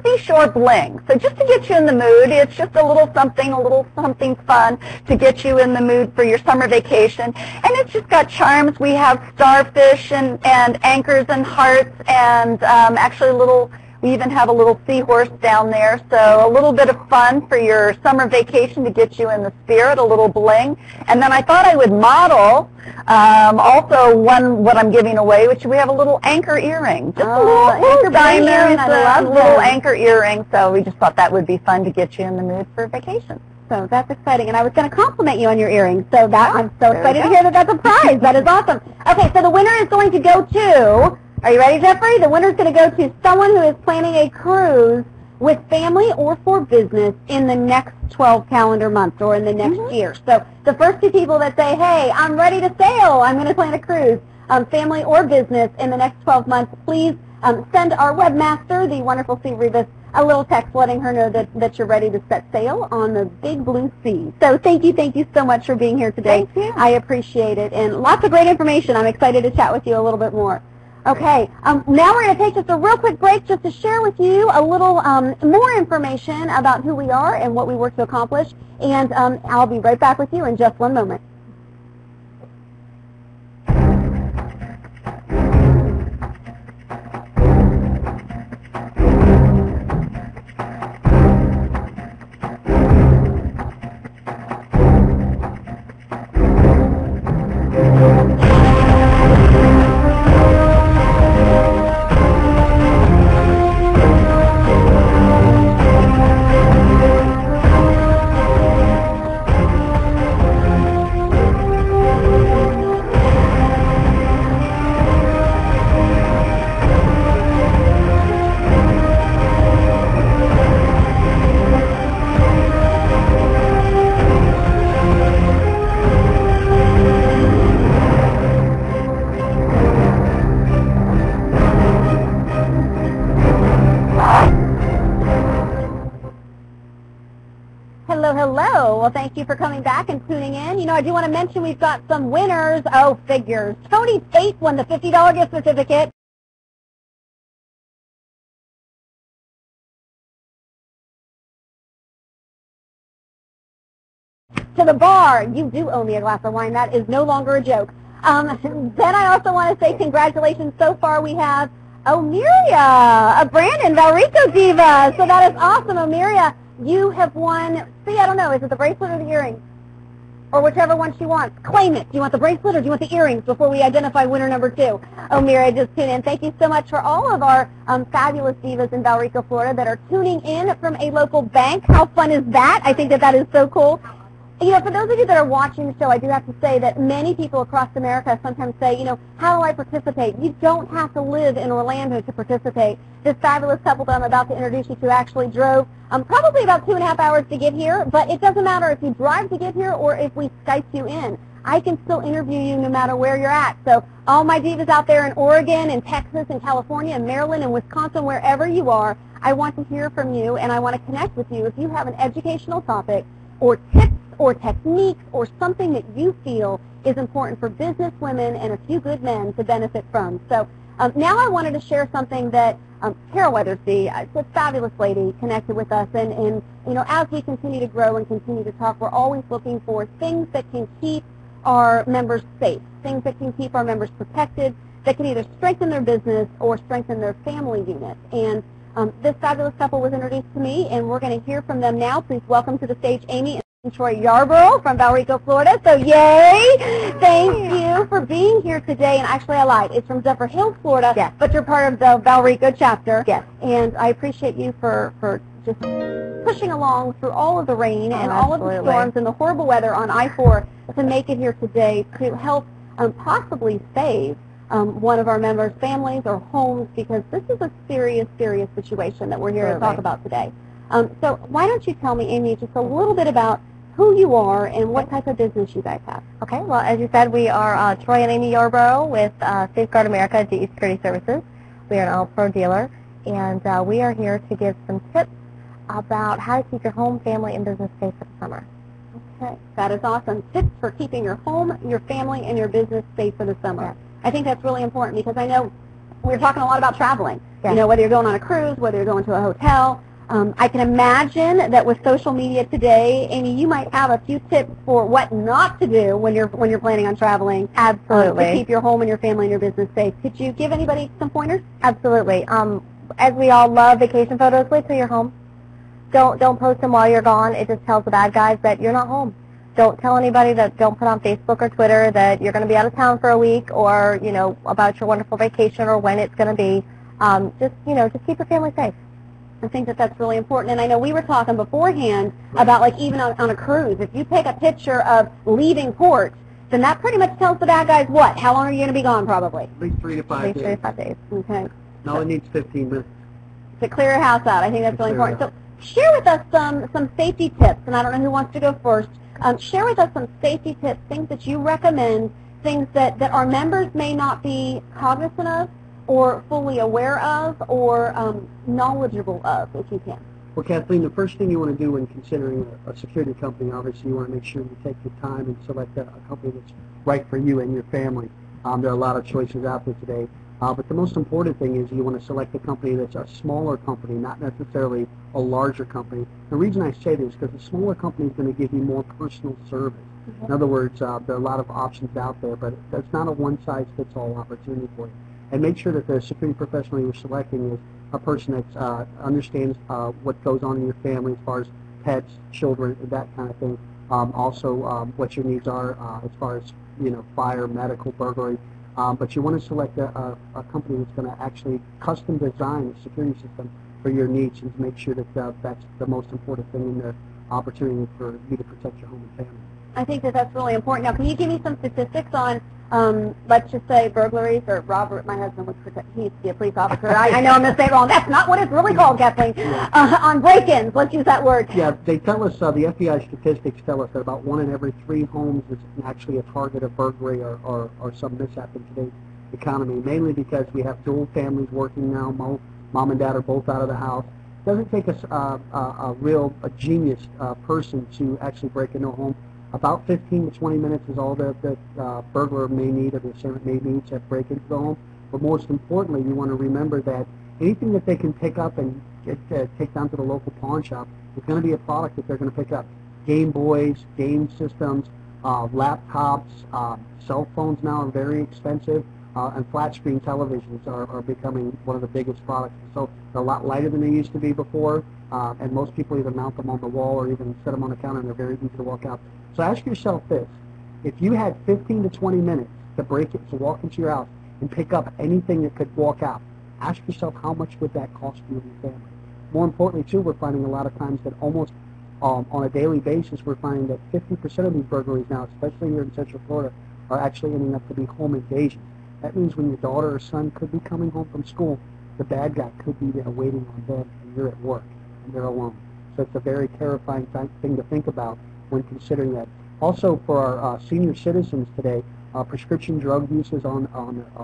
seashore bling. So just to get you in the mood, it's just a little something fun to get you in the mood for your summer vacation. And it's just got charms. We have starfish and anchors and hearts, and actually we even have a little seahorse down there, so a little bit of fun for your summer vacation to get you in the spirit, a little bling. And then I thought I would model also what I'm giving away, which we have a little anchor earring. Just a little diamond, little anchor earring, so we just thought that would be fun to get you in the mood for vacation. So that's exciting, and I was going to compliment you on your earrings, so I'm so excited to hear that that's a prize. That is awesome. Okay, so the winner is going to go to... Are you ready, Jeffrey? The winner's going to go to someone who is planning a cruise with family or for business in the next 12 calendar months or in the next year. So the first two people that say, hey, I'm ready to sail, I'm going to plan a cruise, family or business in the next 12 months, please send our webmaster, the wonderful Sue Rivas, a little text letting her know that you're ready to set sail on the big blue sea. So thank you so much for being here today. Thank you. I appreciate it. And lots of great information. I'm excited to chat with you a little bit more. Okay, now we're going to take just a real quick break just to share with you a little more information about who we are and what we work to accomplish, and I'll be right back with you in just one moment. Hello. Well, thank you for coming back and tuning in. You know, I do want to mention we've got some winners. Oh, figures. Tony Tate won the $50 gift certificate. To the bar. You do owe me a glass of wine. That is no longer a joke. Then I also want to say congratulations. So far we have Omiria, a Brandon Valrico diva. So that is awesome, Omiria. You have won, see, I don't know, is it the bracelet or the earrings? Or whichever one she wants. Claim it. Do you want the bracelet or do you want the earrings before we identify winner number 2? Omiria, just tune in. Thank you so much for all of our fabulous divas in Valrico, Florida that are tuning in from a local bank. How fun is that? I think that is so cool. You know, for those of you that are watching the show, I do have to say that many people across America sometimes say, you know, how do I participate? You don't have to live in Orlando to participate. This fabulous couple that I'm about to introduce you to actually drove probably about 2.5 hours to get here, but it doesn't matter if you drive to get here or if we Skype you in. I can still interview you no matter where you're at. So all my divas out there in Oregon and Texas and California and Maryland and Wisconsin, wherever you are, I want to hear from you and I want to connect with you. If you have an educational topic or tips or techniques or something that you feel is important for business women and a few good men to benefit from. So now I wanted to share something that Carol Weathersby, a fabulous lady, connected with us. And you know, as we continue to grow and continue to talk, we're always looking for things that can keep our members safe, things that can keep our members protected, that can either strengthen their business or strengthen their family unit. And this fabulous couple was introduced to me, and we're going to hear from them now. Please welcome to the stage Amy and Troy Yarborough from Valrico, Florida. So yay! Thank you for being here today. And actually I lied. It's from Zephyr Hills, Florida, Yes. but you're part of the Valrico chapter. Yes. And I appreciate you for just pushing along through all of the rain and all of the absolutely. storms and the horrible weather on I-4 to make it here today to help possibly save one of our members' families or homes, because this is a serious, serious situation that we're here to talk about today. So why don't you tell me, Amy, just a little bit about who you are and what type of business you guys have. Okay, well, as you said, we are Troy and Amy Yarborough with Safeguard America DE Security Services. We are an all-pro dealer, and we are here to give some tips about how to keep your home, family, and business safe for the summer. Okay, that is awesome. Tips for keeping your home, your family, and your business safe for the summer. Yes. I think that's really important because I know we're talking a lot about traveling. Yes. You know, whether you're going on a cruise, whether you're going to a hotel. I can imagine that with social media today, Amy, you might have a few tips for what not to do when you're planning on traveling. Absolutely. To keep your home and your family and your business safe. Could you give anybody some pointers? Absolutely. As we all love vacation photos, wait till you're home. Don't post them while you're gone. It just tells the bad guys that you're not home. Don't tell anybody that. Don't put on Facebook or Twitter that you're going to be out of town for a week, or about your wonderful vacation or when it's going to be. Just keep your family safe. I think that that's really important. And I know we were talking beforehand about, like, even on a cruise, if you take a picture of leaving port, then that pretty much tells the bad guys what? How long are you going to be gone, probably? At least 3 to 5 At least days. 3 to 5 days. Okay. No, it needs 15 minutes. To clear your house out. I think that's really Clear it important. So share with us some safety tips, and I don't know who wants to go first. Share with us some safety tips, things that you recommend, things that our members may not be cognizant of or fully aware of or knowledgeable of, if you can. Well, Kathleen, the first thing you want to do when considering a security company, obviously you want to make sure you take your time and select a company that's right for you and your family. There are a lot of choices out there today. But the most important thing is you want to select a company that's a smaller company, not necessarily a larger company. The reason I say this is because a smaller company is going to give you more personal service. Mm-hmm. In other words, there are a lot of options out there, but that's not a one-size-fits-all opportunity for you. And make sure that the security professional you're selecting is a person that understands what goes on in your family as far as pets, children, that kind of thing. Also, what your needs are as far as fire, medical, burglary. But you want to select a company that's going to actually custom design a security system for your needs, and to make sure that that's the most important thing in the opportunity for you to protect your home and family. I think that that's really important. Now, can you give me some statistics on, let's just say, burglaries or robbery? My husband was he used to be a police officer. I know I'm going to say it wrong. That's not what it's really called, Kathleen. On break-ins, let's use that word. Yeah, they tell us, the FBI statistics tell us that about 1 in every 3 homes is actually a target of burglary or some mishap in today's economy, mainly because we have dual families working now. Mom and dad are both out of the house. It doesn't take us a genius person to actually break into a home. About 15 to 20 minutes is all that the burglar may need or the assailant may need to break into the home. But most importantly, you want to remember that anything that they can pick up and take down to the local pawn shop is going to be a product that they're going to pick up. Game Boys, game systems, laptops, cell phones now are very expensive, and flat screen televisions are becoming one of the biggest products. So they're a lot lighter than they used to be before, and most people either mount them on the wall or even set them on the counter, and they're very easy to walk out. So ask yourself this: if you had 15 to 20 minutes to walk into your house and pick up anything that could walk out, ask yourself how much would that cost you and your family. More importantly, too, we're finding a lot of times that almost on a daily basis, we're finding that 50% of these burglaries now, especially here in Central Florida, are actually ending up to be home invasions. That means when your daughter or son could be coming home from school, the bad guy could be there waiting on them, and you're at work, and they're alone. So it's a very terrifying thing to think about when considering that. Also, for our senior citizens today, prescription drug use is on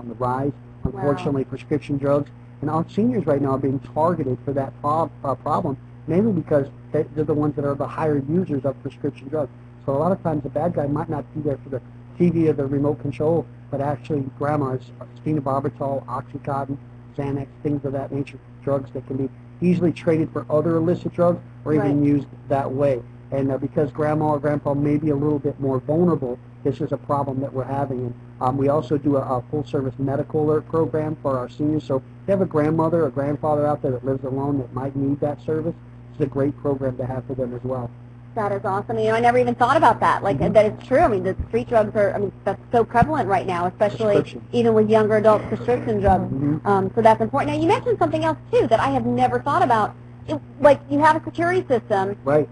the rise. Unfortunately, prescription drugs. And our seniors right now are being targeted for that problem, mainly because they're the ones that are the higher users of prescription drugs. So a lot of times the bad guy might not be there for the TV or the remote control, but actually grandma's phenobarbital, Oxycontin, Xanax, things of that nature, drugs that can be easily traded for other illicit drugs or even used that way. And because grandma or grandpa may be a little bit more vulnerable, this is a problem that we're having. And we also do a full-service medical alert program for our seniors. So if you have a grandmother or grandfather out there that lives alone that might need that service, it's a great program to have for them as well. That is awesome. You know, I never even thought about that. Like, that it's true. I mean, the street drugs are, I mean, that's so prevalent right now, especially even with younger adults, prescription drugs. So that's important. Now, you mentioned something else, too, that I have never thought about. Like, you have a security system. Right.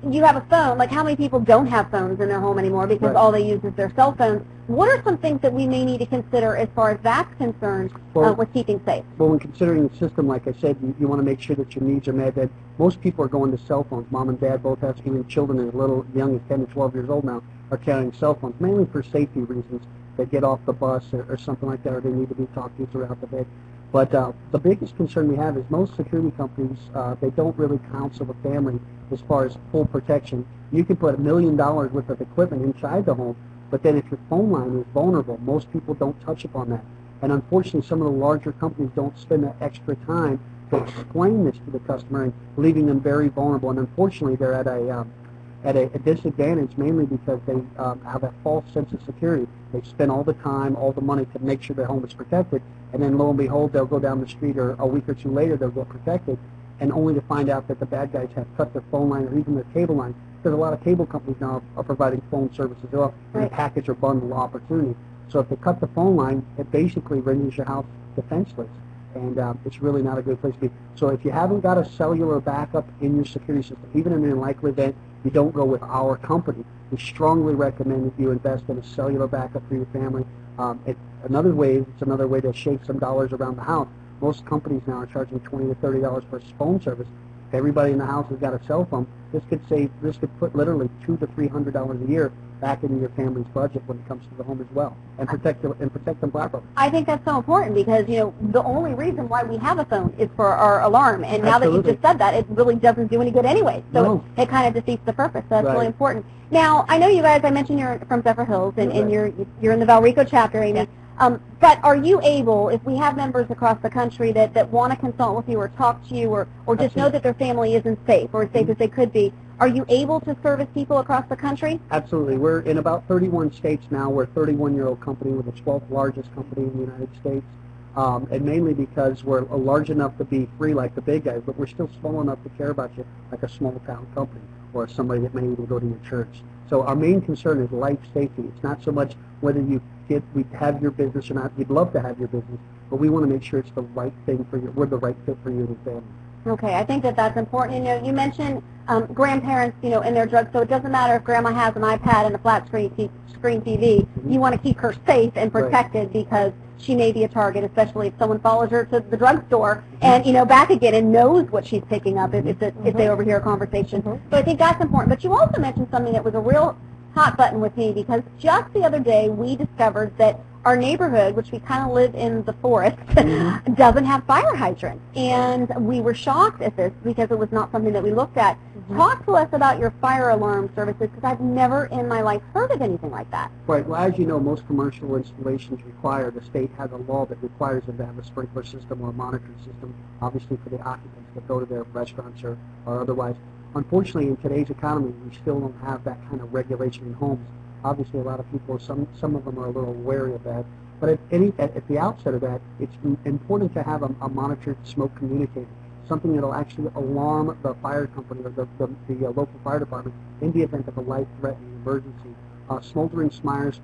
You have a phone. Like, how many people don't have phones in their home anymore because all they use is their cell phones? What are some things that we may need to consider as far as that's concerned with keeping safe? Well, when considering the system, like I said, you want to make sure that your needs are met. That most people are going to cell phones. Mom and dad both have, even children as young as 10 to 12 years old now, are carrying cell phones, mainly for safety reasons. They get off the bus or something like that, or they need to be talked to throughout the day. But the biggest concern we have is most security companies, they don't really counsel the family as far as full protection. You can put $1 million worth of equipment inside the home, but then if your phone line is vulnerable, most people don't touch upon that. And unfortunately, some of the larger companies don't spend that extra time to explain this to the customer and leaving them very vulnerable. And unfortunately, they're at a disadvantage, mainly because they have a false sense of security. They spend all the time, all the money to make sure their home is protected, and then lo and behold, they'll go down the street, or a week or two later, they'll get protected, and only to find out that the bad guys have cut their phone line or even their cable line. Because a lot of cable companies now are providing phone services as well, in a package or bundle opportunity. So if they cut the phone line, it basically renders your house defenseless. And it's really not a good place to be. So if you haven't got a cellular backup in your security system, even in an unlikely event, you don't go with our company. We strongly recommend that you invest in a cellular backup for your family. It's another way to shave some dollars around the house. Most companies now are charging $20 to $30 for a phone service. If everybody in the house has got a cell phone, this could put literally $200 to $300 a year back into your family's budget when it comes to the home as well, and protect them properly. I think that's so important because, you know, the only reason why we have a phone is for our alarm, and now that you just said that, it really doesn't do any good anyway. So it kind of defeats the purpose. So that's really important. Now, I know you guys, I mentioned you're from Zephyr Hills, and you're in the Valrico chapter, Amy. But are you able, if we have members across the country that want to consult with you or talk to you or just know that their family isn't safe or as safe as they could be, are you able to service people across the country? Absolutely. We're in about 31 states now. We're a 31-year-old company. We're the 12th largest company in the United States. And mainly because we're large enough to be free like the big guys, but we're still small enough to care about you like a small-town company or somebody that may even go to your church. So our main concern is life safety. It's not so much whether we have your business or not. We'd love to have your business, but we want to make sure it's the right thing for you. We're the right fit for you and your family. Okay, I think that's important. You know, you mentioned grandparents, you know, in their drugs, so it doesn't matter if grandma has an iPad and a flat screen TV. You want to keep her safe and protected because she may be a target, especially if someone follows her to the drugstore and, you know, back again and knows what she's picking up if they overhear a conversation. So I think that's important. But you also mentioned something that was a real hot button with me because just the other day we discovered that our neighborhood, which we kind of live in the forest, doesn't have fire hydrants. And we were shocked at this because it was not something that we looked at. Talk to us about your fire alarm services because I've never in my life heard of anything like that. Right. Well, as you know, most commercial installations the state has a law that requires them to have a sprinkler system or a monitoring system, obviously for the occupants that go to their restaurants or otherwise. Unfortunately, in today's economy, we still don't have that kind of regulation in homes. Obviously, a lot of people, some of them are a little wary of that. But at the outset of that, it's important to have a monitored smoke communicator, something that will actually alarm the fire company or the local fire department in the event of a life-threatening emergency. Smoldering fires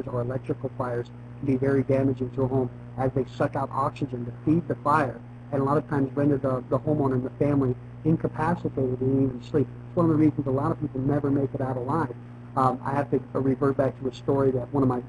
or electrical fires can be very damaging to a home as they suck out oxygen to feed the fire, and a lot of times render the homeowner and the family incapacitated and even sleep. It's one of the reasons a lot of people never make it out alive. I have to revert back to a story that one of my,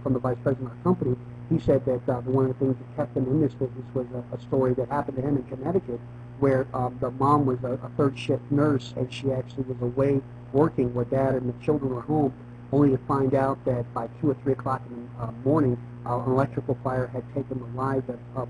from the vice president of our company, he said that one of the things that kept him in this business was a story that happened to him in Connecticut where the mom was a third shift nurse and she actually was away working where Dad and the children were home, only to find out that by 2 or 3 o'clock in the morning, an electrical fire had taken the lives of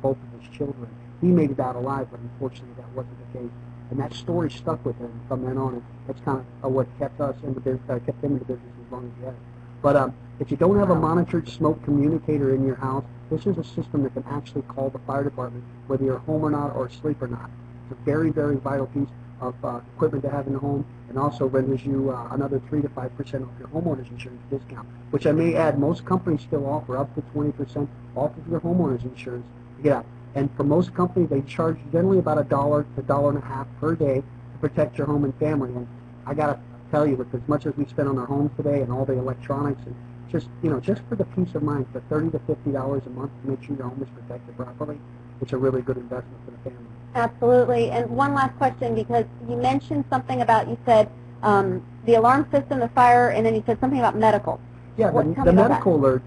both of his children. He made it out alive, but unfortunately that wasn't the case. And that story stuck with him from then on, and that's kind of what kept us in the business, kept him in the business as long as he has. But if you don't have a monitored smoke communicator in your house, this is a system that can actually call the fire department, whether you're home or not, or asleep or not. It's a very, very vital piece of equipment to have in the home, and also renders you another 3 to 5% off your homeowner's insurance discount, which I may add, most companies still offer up to 20% off of your homeowner's insurance to get out. And for most companies, they charge generally about $1 to $1.50 per day to protect your home and family. And I got to tell you, with as much as we spend on our homes today and all the electronics, and just for the peace of mind, for $30 to $50 a month to make sure your home is protected properly, it's a really good investment for the family. Absolutely. And one last question, because you mentioned something about, you said the alarm system, the fire, and then you said something about medical. Yeah, the medical alert,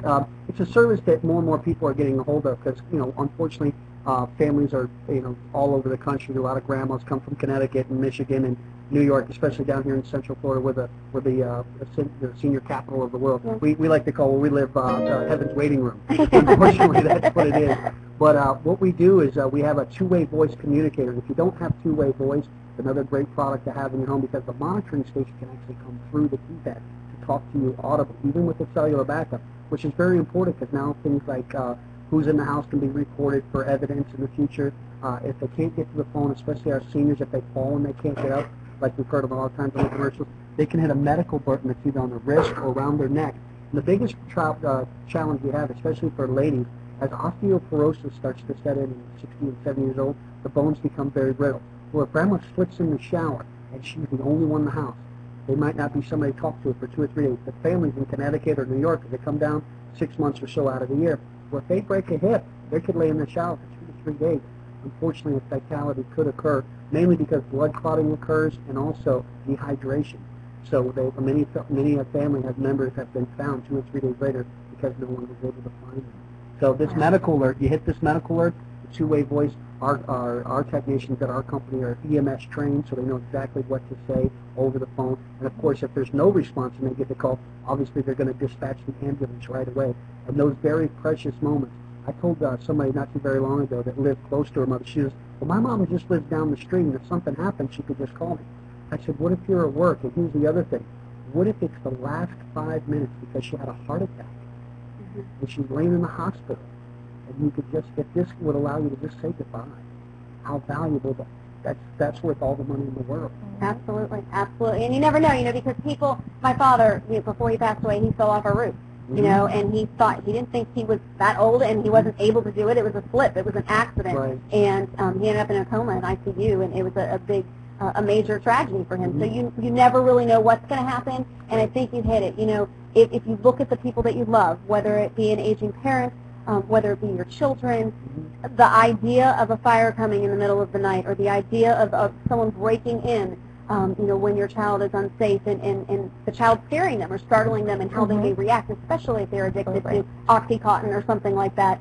it's a service that more and more people are getting a hold of because, unfortunately, families are, all over the country. A lot of grandmas come from Connecticut and Michigan and New York, especially down here in Central Florida, where the senior capital of the world. Yeah. We like to call where we live heaven's waiting room. Unfortunately, that's what it is. But what we do is we have a two-way voice communicator. If you don't have two-way voice, it's another great product to have in your home because the monitoring station can actually come through the keypad to talk to you audibly, even with the cellular backup, which is very important because now things like who's in the house can be recorded for evidence in the future. If they can't get to the phone, especially our seniors, if they fall and they can't get up, like we've heard of a lot of times on the commercials, they can hit a medical button that's either on their wrist or around their neck. And the biggest challenge we have, especially for ladies, as osteoporosis starts to set in at 60 and 70 years old, the bones become very brittle. Well, if grandma slips in the shower and she's the only one in the house, they might not be somebody to talk to for 2 or 3 days. The families in Connecticut or New York, if they come down 6 months or so out of the year, well, if they break a hip, they could lay in the shower for 2 to 3 days. Unfortunately, a fatality could occur, mainly because blood clotting occurs and also dehydration. So many family have members have been found 2 or 3 days later because no one was able to find them. So this medical alert, you hit this medical alert, the two-way voice, our technicians at our company are EMS trained, so they know exactly what to say over the phone. And of course, if there's no response and they get the call, obviously they're going to dispatch the ambulance right away. And those very precious moments, I told somebody not too very long ago that lived close to her mother, she says, well, my mom just lives down the street, and if something happens, she could just call me. I said, what if you're at work? And here's the other thing. What if it's the last 5 minutes because she had a heart attack? And she's laying in the hospital, and you could just, if this would allow you to just say goodbye, how valuable that's worth all the money in the world. Absolutely, absolutely. And you never know, because people, my father, before he passed away, he fell off a roof, and he didn't think he was that old, and he wasn't able to do it. It was a slip. It was an accident. Right. And he ended up in a coma in ICU, and it was a big, a major tragedy for him. So you never really know what's going to happen, and I think you hit it. If you look at the people that you love, whether it be an aging parent, whether it be your children, the idea of a fire coming in the middle of the night, or the idea of someone breaking in, when your child is unsafe, and the child scaring them or startling them, and how they may react, especially if they're addicted to Oxycontin or something like that,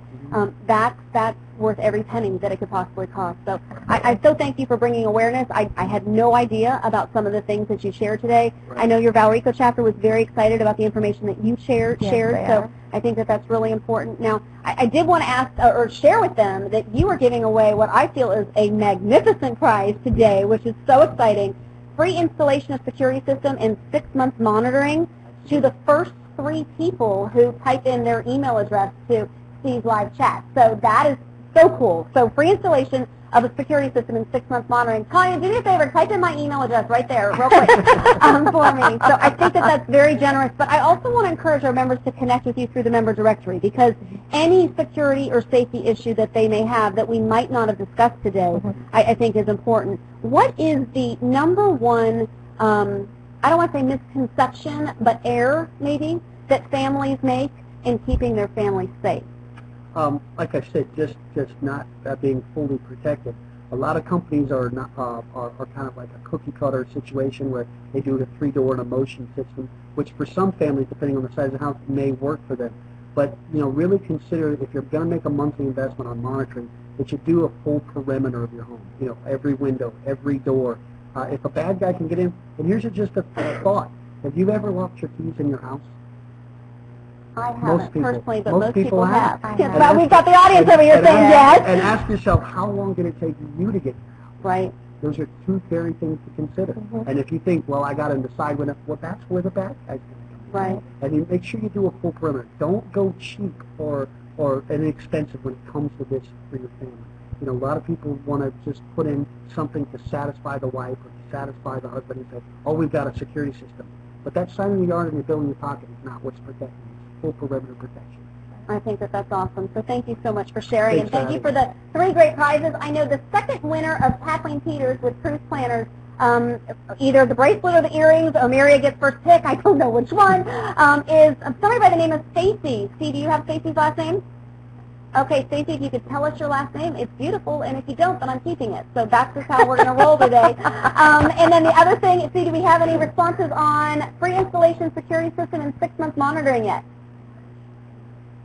that's worth every penny that it could possibly cost. So I so thank you for bringing awareness. I had no idea about some of the things that you shared today. Right. I know your Valrico chapter was very excited about the information that you shared, so I think that's really important. Now, I did want to ask or share with them that you are giving away what I feel is a magnificent prize today, which is so exciting. Free installation of security system and 6 months monitoring to the first 3 people who type in their email address to Steve's live chat. So that is so cool. So free installation of a security system and 6 months monitoring. Tanya, do me a favor, type in my email address right there real quick for me. So I think that's very generous. But I also want to encourage our members to connect with you through the member directory, because any security or safety issue that they may have that we might not have discussed today, I think is important. What is the number one, I don't want to say misconception, but error maybe, that families make in keeping their families safe? Like I said, just not being fully protected. A lot of companies are kind of like a cookie cutter situation where they do a 3-door and a motion system, which for some families, depending on the size of the house, may work for them. But really consider, if you're going to make a monthly investment on monitoring, that you do a full perimeter of your home. Every window, every door, If a bad guy can get in, and here's just a thought. Have you ever locked your keys in your house? I haven't personally, but most people have. Yes, well, we've got the audience over here saying yes. And ask yourself, how long did it take you to get here? Right. Those are two very things to consider. And if you think, well, I got to decide when, well, that's where the bad guy's going to come in. Right. And you make sure you do a full perimeter. Don't go cheap or inexpensive when it comes to this for your family. You know, a lot of people want to just put in something to satisfy the wife or to satisfy the husband and say, oh, we've got a security system. But that sign in the yard and your bill in your pocket is not what's protecting you. It's full perimeter protection. I think that that's awesome. So thank you so much for sharing. Thanks, and thank you for the 3 great prizes. I know the second winner of Kathleen Peters with Cruise Planners, either the bracelet or the earrings, Omeria gets first pick, I don't know which one, is somebody by the name of Stacy. Steve, do you have Stacy's last name? Okay, Stacy, if you could tell us your last name, it's beautiful, and if you don't, then I'm keeping it. So that's just how we're going to roll today. And then the other thing, see, do we have any responses on free installation security system and 6-month monitoring yet?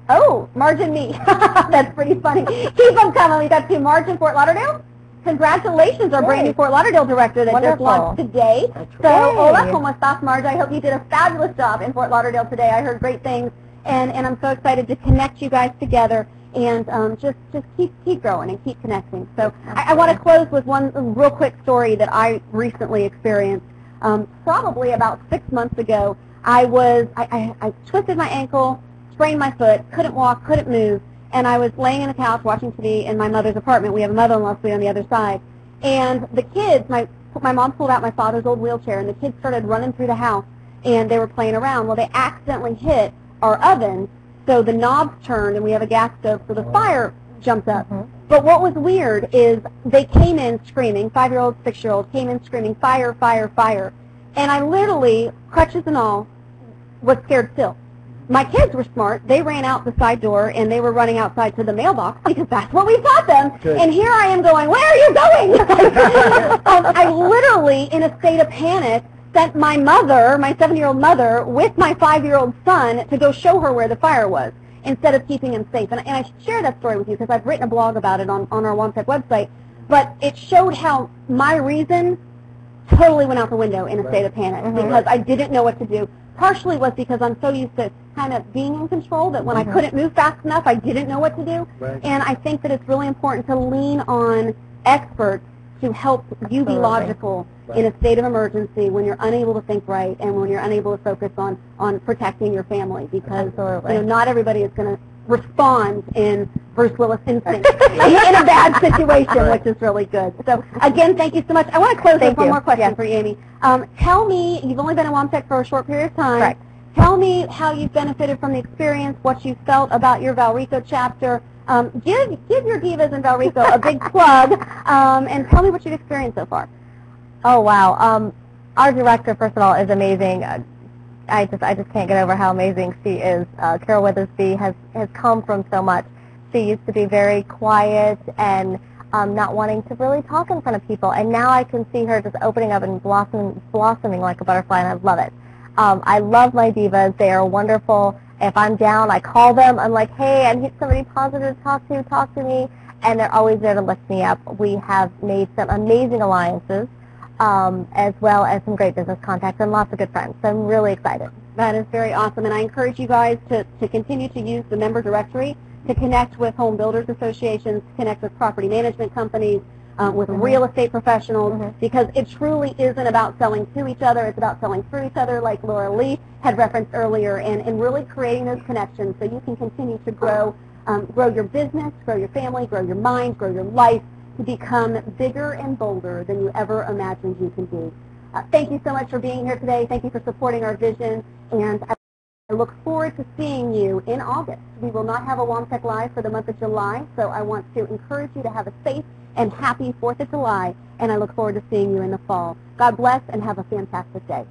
Oh, Margin me. That's pretty funny. Keep them coming. We got 2 Margin Fort Lauderdale. Congratulations, our brand new Fort Lauderdale director that just launched today. So, hola, ¿cómo estás, Marge? I hope you did a fabulous job in Fort Lauderdale today. I heard great things, and I'm so excited to connect you guys together and just keep growing and keep connecting. So, I want to close with one real quick story that I recently experienced. Probably about 6 months ago, I twisted my ankle, sprained my foot, couldn't walk, couldn't move, and I was laying on the couch watching TV in my mother's apartment. We have a mother-in-law suite on the other side. And the kids, my mom pulled out my father's old wheelchair, and the kids started running through the house, and they were playing around. Well, they accidentally hit our oven, so the knobs turned, and we have a gas stove, so the fire jumped up. But what was weird is they came in screaming, 5-year-old, 6-year-old, came in screaming, fire, fire, fire. And I literally, crutches and all, was scared still. My kids were smart. They ran out the side door, and they were running outside to the mailbox because that's what we taught them. Good. And here I am going, where are you going? I literally, in a state of panic, sent my mother, my 7-year-old mother, with my 5-year-old son to go show her where the fire was instead of keeping him safe. And I share that story with you because I've written a blog about it on our WOAMTEC website. But it showed how my reason totally went out the window in a state of panic because I didn't know what to do. Partially was because I'm so used to kind of being in control that when I couldn't move fast enough, I didn't know what to do. Right. And I think that it's really important to lean on experts to help you be logical in a state of emergency when you're unable to think right and when you're unable to focus on protecting your family because you know, not everybody is going to respond in Bruce Willis instinct in a bad situation, which is really good. So again, thank you so much. I want to close with one more question for you, Amy. Tell me, you've only been at WOAMTEC for a short period of time. Correct. Tell me how you've benefited from the experience, what you felt about your Valrico chapter. Give your divas in Valrico a big plug, and tell me what you've experienced so far. Oh wow, our director, first of all, is amazing. I just can't get over how amazing she is. Carol Withersby has come from so much. She used to be very quiet and not wanting to really talk in front of people, and now I can see her just opening up and blossoming like a butterfly, and I love it. I love my divas. They are wonderful. If I'm down, I call them. I'm like, hey, I need somebody positive to talk to me, and they're always there to lift me up. We have made some amazing alliances, as well as some great business contacts and lots of good friends. So I'm really excited. That is very awesome, and I encourage you guys to continue to use the member directory to connect with home builders associations, to connect with property management companies, with real estate professionals, because it truly isn't about selling to each other, it's about selling through each other, like Lauralee had referenced earlier, and really creating those connections so you can continue to grow your business, grow your family, grow your mind, grow your life, to become bigger and bolder than you ever imagined you can be. Thank you so much for being here today. Thank you for supporting our vision, and I look forward to seeing you in August. We will not have a WOAMTEC Live for the month of July, so I want to encourage you to have a safe and happy 4th of July, and I look forward to seeing you in the fall. God bless and have a fantastic day.